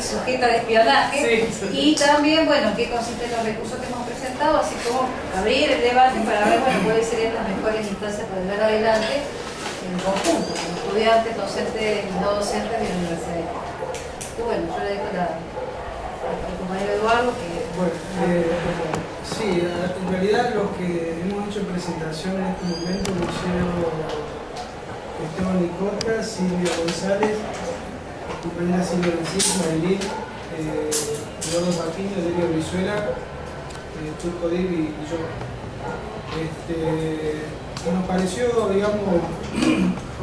sujeta de espionaje, y también, bueno, qué consisten los recursos que hemos presentado, así como abrir el debate para ver, bueno, cuáles serían las mejores instancias para llevar adelante en conjunto, con estudiantes, docentes y no docentes de la universidad. Y bueno, yo le dejo al compañero Eduardo que... Bueno, sí, en realidad los que hemos hecho presentación en este momento hemos sido Esteban Nicota, Silvia González, compañera Silvia Francisco, Marilín, Eduardo Patiño, Delio Brizuela, Turco Dib y yo. Nos pareció, digamos,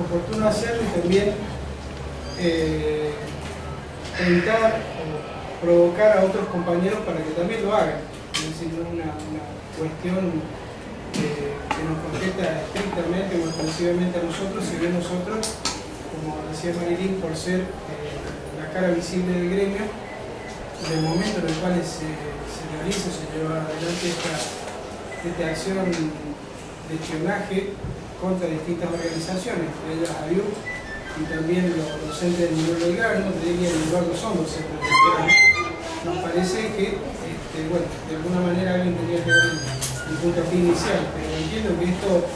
oportuno hacerlo y también tentar o provocar a otros compañeros para que también lo hagan. Es decir, no es una cuestión que nos competa estrictamente o exclusivamente a nosotros, sino nosotros, como decía Marilín, por ser la cara visible del gremio, del momento en el cual se realiza, se lleva adelante esta acción de espionaje contra distintas organizaciones, entre ellas ABIU y también los docentes del nivel Belgrano, de ella y Eduardo son docentes del Belgrano. Nos parece que, bueno, de alguna manera alguien tendría que dar el puntapié inicial, pero entiendo que esto,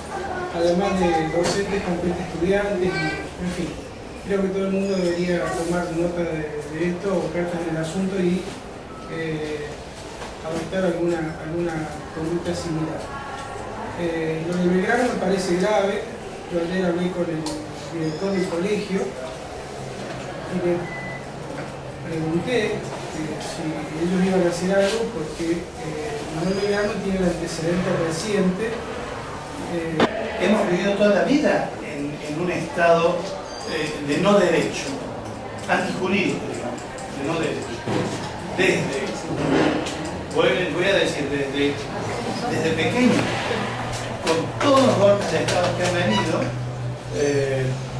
además de docentes, compete estudiantes, y, en fin, creo que todo el mundo debería tomar nota de esto o cartas en el asunto y adoptar alguna conducta similar. Lo de Belgrano me parece grave. Yo ayer hablé con el director del colegio y le pregunté si ellos iban a hacer algo porque Manuel Belgrano tiene el antecedente reciente. Hemos vivido toda la vida en un estado de no derecho, antijurídico, digamos, de no derecho. Voy a decir, desde pequeño, con todos los golpes de Estado que han venido,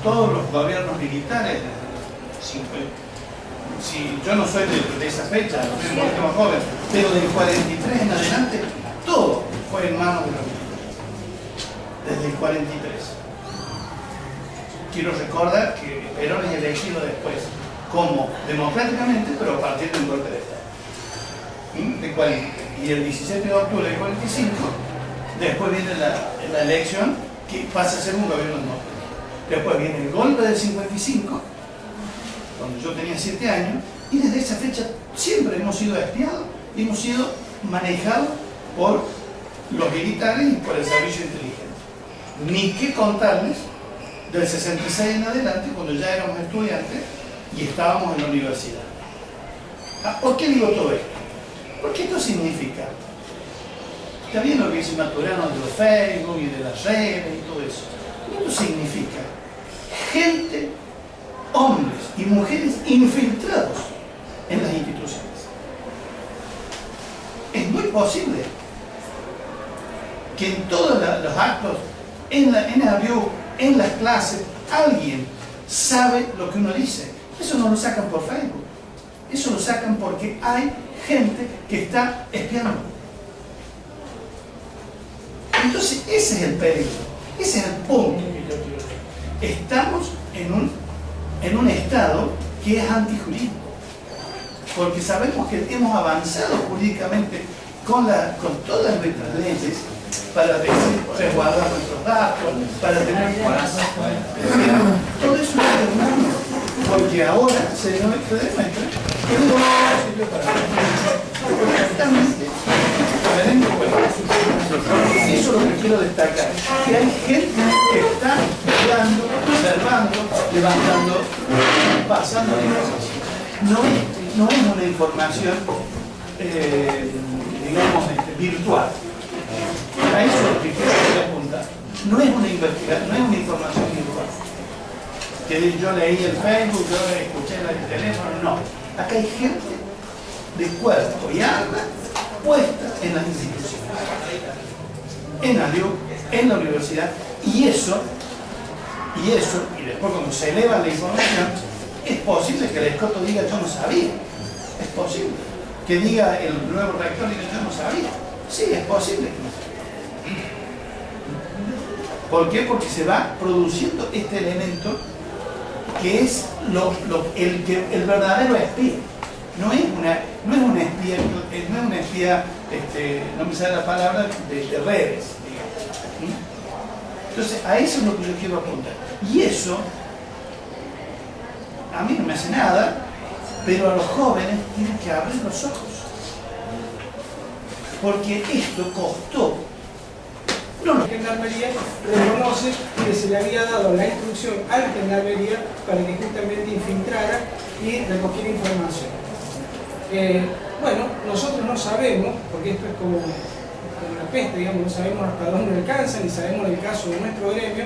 todos los gobiernos militares, si yo no soy de esa fecha, soy un poquito más joven, pero del 43 en adelante, todo fue en manos de los militares. Desde el 43. Quiero recordar que Perón es elegido después como democráticamente, pero a partir de un golpe de Estado. Y el 17 de octubre del 45, después viene la elección que pasa a ser un gobierno democrático. Después viene el golpe del 55, cuando yo tenía 7 años, y desde esa fecha siempre hemos sido espiados y hemos sido manejados por los militares y por el servicio inteligente. Ni qué contarles del 66 en adelante, cuando ya éramos estudiantes y estábamos en la universidad. ¿Por qué digo todo esto? Porque esto significa, está bien lo que dice Maturano de los Facebook y de las redes y todo eso, esto significa gente, hombres y mujeres infiltrados en las instituciones. Es muy posible que en todos los actos, en la ABIU, en las clases, alguien sabe lo que uno dice. Eso no lo sacan por Facebook. Eso lo sacan porque hay gente que está espiando. Entonces, ese es el peligro. Ese es el punto que yo quiero decir. Estamos en un estado que es antijurídico. Porque sabemos que hemos avanzado jurídicamente con todas nuestras leyes para resguardar nuestros datos, para tener todo eso es hermano, porque ahora se demuestra que no sirve para nada. Exactamente. Eso es lo que quiero destacar, que hay gente que está estudiando, observando, levantando, pasando información. No es una información, digamos, virtual. A eso es lo que quiero apuntar. No es una investigación, no es una información virtual. Que yo leí el Facebook, yo escuché el teléfono, no. Acá hay gente de cuerpo y alma puesta en las instituciones, en la ABIU, en la universidad, y después cuando se eleva la información, es posible que el escoto diga yo no sabía, es posible que diga el nuevo rector diga yo no sabía, sí, es posible que no sabía. ¿Por qué? Porque se va produciendo este elemento que es el verdadero espía. No es una espía, no me sale la palabra, de redes, digamos. Entonces, a eso es lo que yo quiero apuntar. Y eso, a mí no me hace nada, pero a los jóvenes tienen que abrir los ojos. Porque esto costó. La Gendarmería reconoce que se le había dado la instrucción a la Gendarmería para que justamente infiltrara y recogiera información. Bueno, nosotros no sabemos, porque esto es como la peste, digamos, no sabemos hasta dónde alcanza, ni sabemos en el caso de nuestro gremio,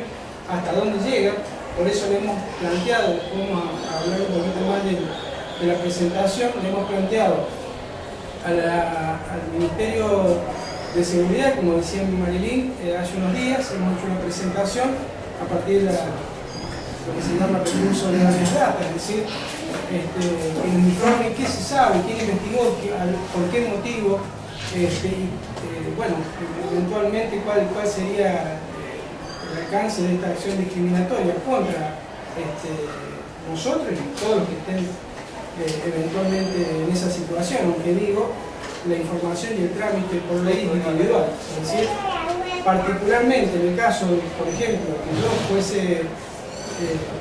hasta dónde llega. Por eso le hemos planteado, vamos a hablar un poquito más de la presentación, le hemos planteado al Ministerio de Seguridad, como decía Marilyn, hace unos días hemos hecho una presentación a partir de lo que se llama recurso de datos, es decir, que nos informe qué se sabe, quién investigó, por qué motivo, bueno, eventualmente cuál sería el alcance de esta acción discriminatoria contra nosotros y todos los que estén eventualmente en esa situación, aunque digo, la información y el trámite por ley es individual. Es decir, particularmente en el caso, por ejemplo, que yo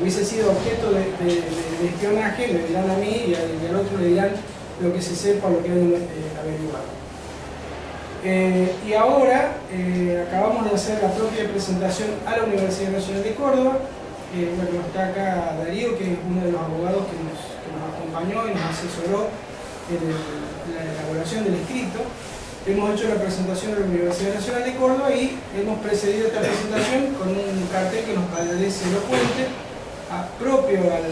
hubiese sido objeto de espionaje, me dirán a mí y al otro le dirán lo que se sepa, lo que hayan averiguado. Y ahora acabamos de hacer la propia presentación a la Universidad Nacional de Córdoba. Bueno, está acá Darío, que es uno de los abogados que nos acompañó y nos asesoró en la elaboración del escrito. Hemos hecho la presentación a la Universidad Nacional de Córdoba y hemos precedido esta presentación con un cartel que nos parece elocuente, propio al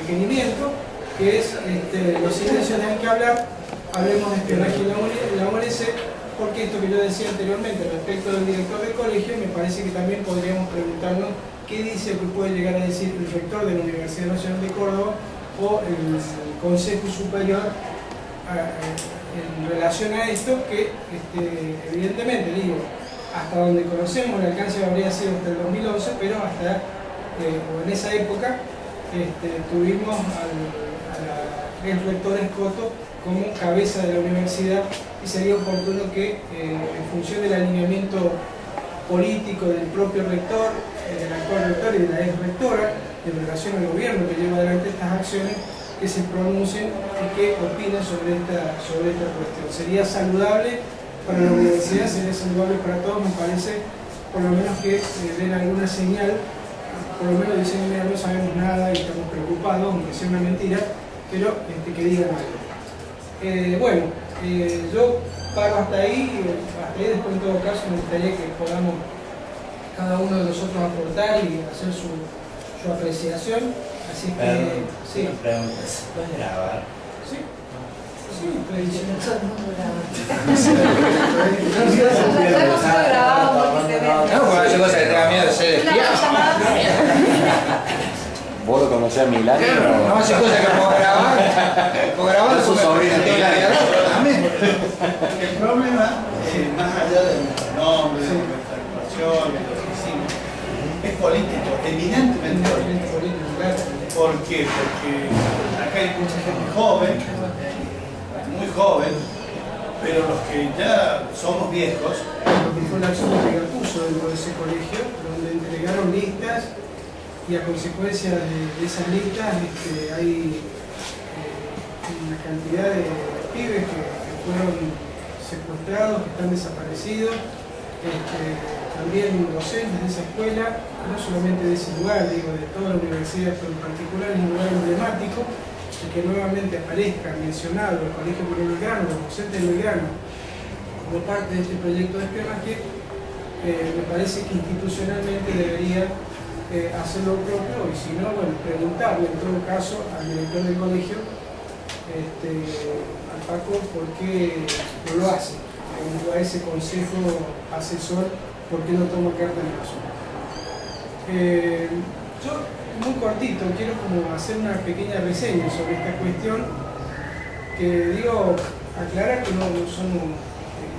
requerimiento, que es los silencios de que hablar, hablemos de espionaje en la UNC, porque esto que yo decía anteriormente respecto del director del colegio, me parece que también podríamos preguntarnos qué dice o qué puede llegar a decir el rector de la Universidad Nacional de Córdoba o el Consejo Superior en relación a esto, que evidentemente, digo, hasta donde conocemos el alcance habría sido hasta el 2011, pero hasta en esa época tuvimos al rector Escoto como cabeza de la universidad, y sería oportuno que en función del alineamiento político del propio rector, del actual rector y de la ex rectora, en relación al gobierno que lleva adelante estas acciones, que se pronuncien y que opinen sobre esta cuestión. Sería saludable para la universidad, sería saludable para todos, me parece, por lo menos que den alguna señal, por lo menos dicen, mira, no sabemos nada y estamos preocupados, aunque sea una mentira, pero que digan algo. Bueno, yo paro hasta ahí, después en todo caso me gustaría que podamos cada uno de nosotros aportar y hacer su apreciación. Así que, sí. Una pregunta, ¿se puede grabar? Sí. Sí, tradicional. Todo el mundo graba. Hemos sido grabados porque se ve. No, bueno, yo cosa que tenga miedo de ser espía. ¿Vos lo conocés a Milán? No, hace cosas que puedo grabar. Puedo grabar Su sobrino Milán. El problema, más allá de nuestro nombre, de nuestra actuación, de lo que hicimos, es político, eminentemente político. ¿Por qué? Porque acá hay mucha gente joven, muy joven, pero los que ya somos viejos. Porque fue la acción de Gattuso dentro de ese colegio, donde entregaron listas y a consecuencia de esas listas hay una cantidad de pibes que fueron secuestrados, que están desaparecidos. También docentes de esa escuela, no solamente de ese lugar, digo, de toda la universidad, pero en particular es un lugar emblemático, y que nuevamente aparezca mencionado el Colegio Coronel Belgrano, los docentes de Belgrano, como parte de este proyecto de espionaje, me parece que institucionalmente debería hacer lo propio, y si no, bueno, preguntarle en todo caso al director del colegio, al Paco, por qué no lo hace, a ese consejo asesor, por qué no toma carta en el asunto. Yo, muy cortito, quiero como hacer una pequeña reseña sobre esta cuestión, que digo, aclarar que no somos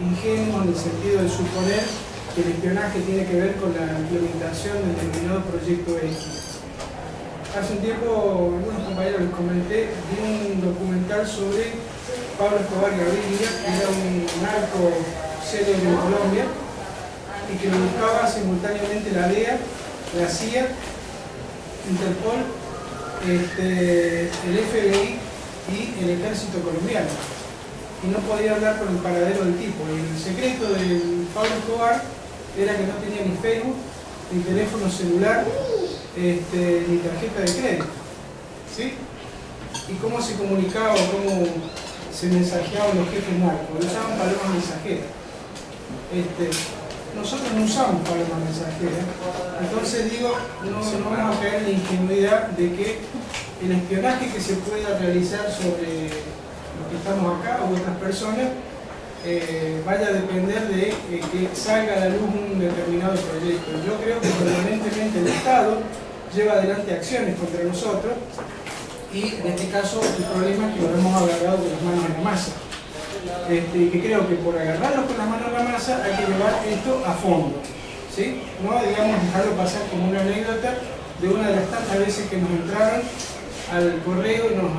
ingenuos en el sentido de suponer que el espionaje tiene que ver con la implementación de determinado proyecto X. Hace un tiempo, algunos compañeros les comenté, vi un documental sobre Pablo Escobar Gaviria, que era un narco célebre en Colombia, y que lo buscaba simultáneamente la DEA, la CIA, Interpol, el FBI y el ejército colombiano. Y no podía hablar con el paradero del tipo. Y el secreto de Pablo Escobar era que no tenía ni Facebook, ni teléfono celular, ni tarjeta de crédito. ¿Sí? ¿Y cómo se comunicaba o cómo se mensajeaban los jefes narcos? Lo usaban palomas mensajeras. Nosotros no usamos palomas mensajeras, entonces digo, no vamos a caer en la ingenuidad de que el espionaje que se pueda realizar sobre los que estamos acá o otras personas vaya a depender de que salga a la luz un determinado proyecto. Yo creo que permanentemente el Estado lleva adelante acciones contra nosotros y en este caso el problema es que nos hemos agarrado con las manos en la masa. Que creo que por agarrarlos con las manos en la masa hay que llevar esto a fondo, ¿sí? No digamos dejarlo pasar como una anécdota de una de las tantas veces que nos entraron al correo y nos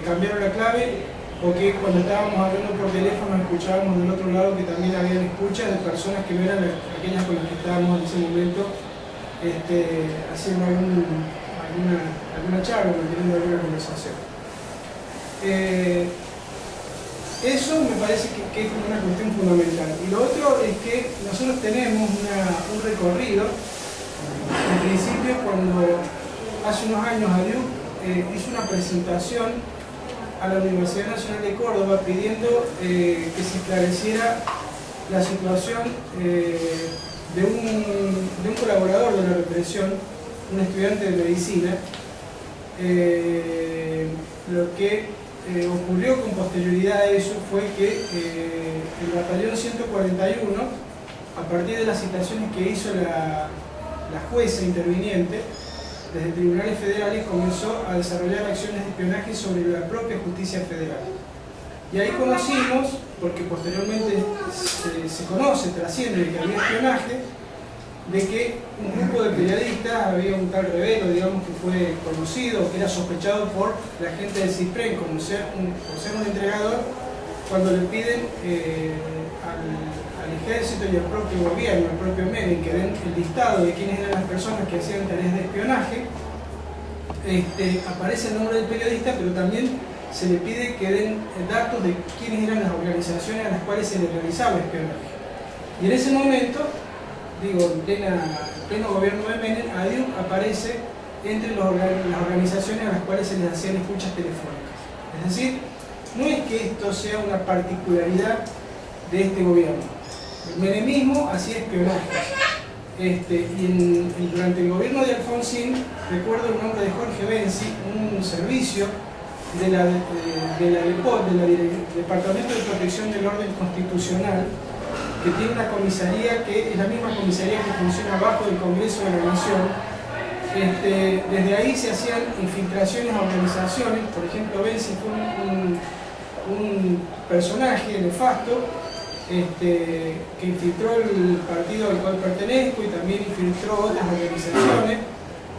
cambiaron la clave, o que cuando estábamos hablando por teléfono escuchábamos del otro lado que también habían escuchas de personas que no eran aquellas con las que estábamos en ese momento haciendo alguna charla, manteniendo alguna conversación. Eso me parece que es una cuestión fundamental. Y lo otro es que nosotros tenemos un recorrido. En principio, cuando hace unos años ADIUC hizo una presentación a la Universidad Nacional de Córdoba pidiendo que se esclareciera la situación de un colaborador de la represión, un estudiante de medicina. Lo que ocurrió con posterioridad a eso fue que el batallón 141, a partir de las citaciones que hizo la jueza interviniente desde tribunales federales, comenzó a desarrollar acciones de espionaje sobre la propia justicia federal. Y ahí conocimos, porque posteriormente se conoce, trasciende de que había espionaje, de que un grupo de periodistas, había un tal Revelo, digamos, que fue conocido, que era sospechado por la gente del CISPREN por ser un entregador, cuando le piden al ejército y al propio gobierno, al propio Menem, que den el listado de quiénes eran las personas que hacían tareas de espionaje, aparece el nombre del periodista, pero también se le pide que den datos de quiénes eran las organizaciones a las cuales se le realizaba espionaje. Y en ese momento, digo, en pleno gobierno de Menem, ADIUC aparece entre las organizaciones a las cuales se les hacían escuchas telefónicas. Es decir, no es que esto sea una particularidad de este gobierno. El menemismo hacía espionaje. Y durante el gobierno de Alfonsín, recuerdo el nombre de Jorge Benzi, un servicio del Departamento de Protección del Orden Constitucional, que tiene una comisaría que es la misma comisaría que funciona bajo el Congreso de la Nación. Desde ahí se hacían infiltraciones a organizaciones. Por ejemplo, Benzi fue un personaje nefasto que infiltró el partido al cual pertenezco y también infiltró otras organizaciones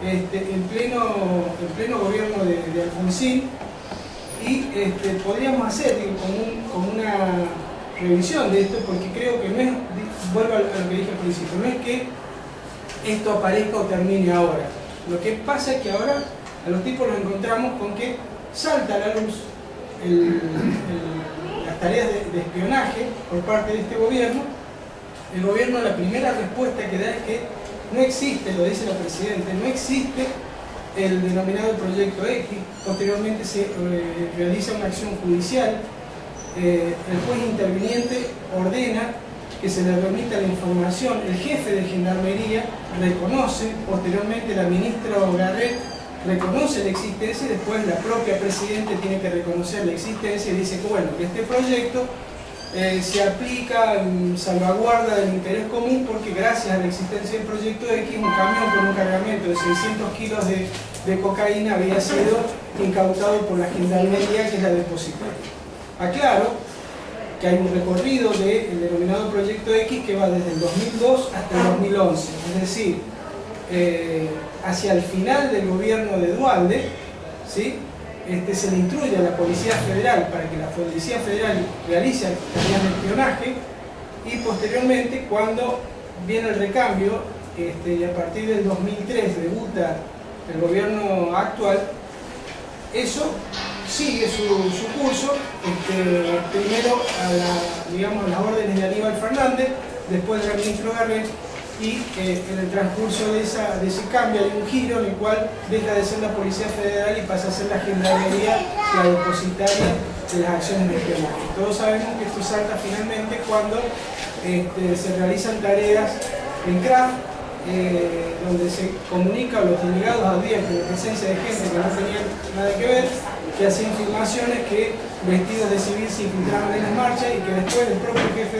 en pleno gobierno de Alfonsín. Y podríamos hacer como una revisión de esto, porque creo que no es, vuelvo a lo que dije al principio, no es que esto aparezca o termine ahora. Lo que pasa es que ahora a los tipos los encontramos con que salta a la luz las tareas de espionaje por parte de este gobierno. El gobierno, la primera respuesta que da es que no existe, lo dice la Presidenta, no existe el denominado Proyecto X. Posteriormente se realiza una acción judicial. El juez interviniente ordena que se le remita la información. El jefe de Gendarmería reconoce, posteriormente la ministra Garret reconoce la existencia, y después la propia Presidenta tiene que reconocer la existencia y dice que bueno, que este proyecto se aplica en salvaguarda del interés común, porque gracias a la existencia del Proyecto X, un camión con un cargamento de 600 kilos de cocaína había sido incautado por la Gendarmería, que es la depositaria. Aclaro que hay un recorrido del denominado Proyecto X que va desde el 2002 hasta el 2011, es decir, hacia el final del gobierno de Duhalde, ¿sí? Se le instruye a la Policía Federal para que la Policía Federal realice tareas de espionaje, y posteriormente, cuando viene el recambio, y a partir del 2003 debuta el gobierno actual, eso sigue su curso, primero a las órdenes de Aníbal Fernández, después del ministro Garret, y en el transcurso de ese cambio hay un giro en el cual deja de ser la Policía Federal y pasa a ser la Gendarmería la depositaria de las acciones de espionaje. Todos sabemos que esto salta finalmente cuando se realizan tareas en CRAF, donde se comunica a los delegados advienten de presencia de gente que no tenían nada que ver, que hacían filmaciones que vestidos de civil se infiltraban en las marchas, y que después el propio jefe de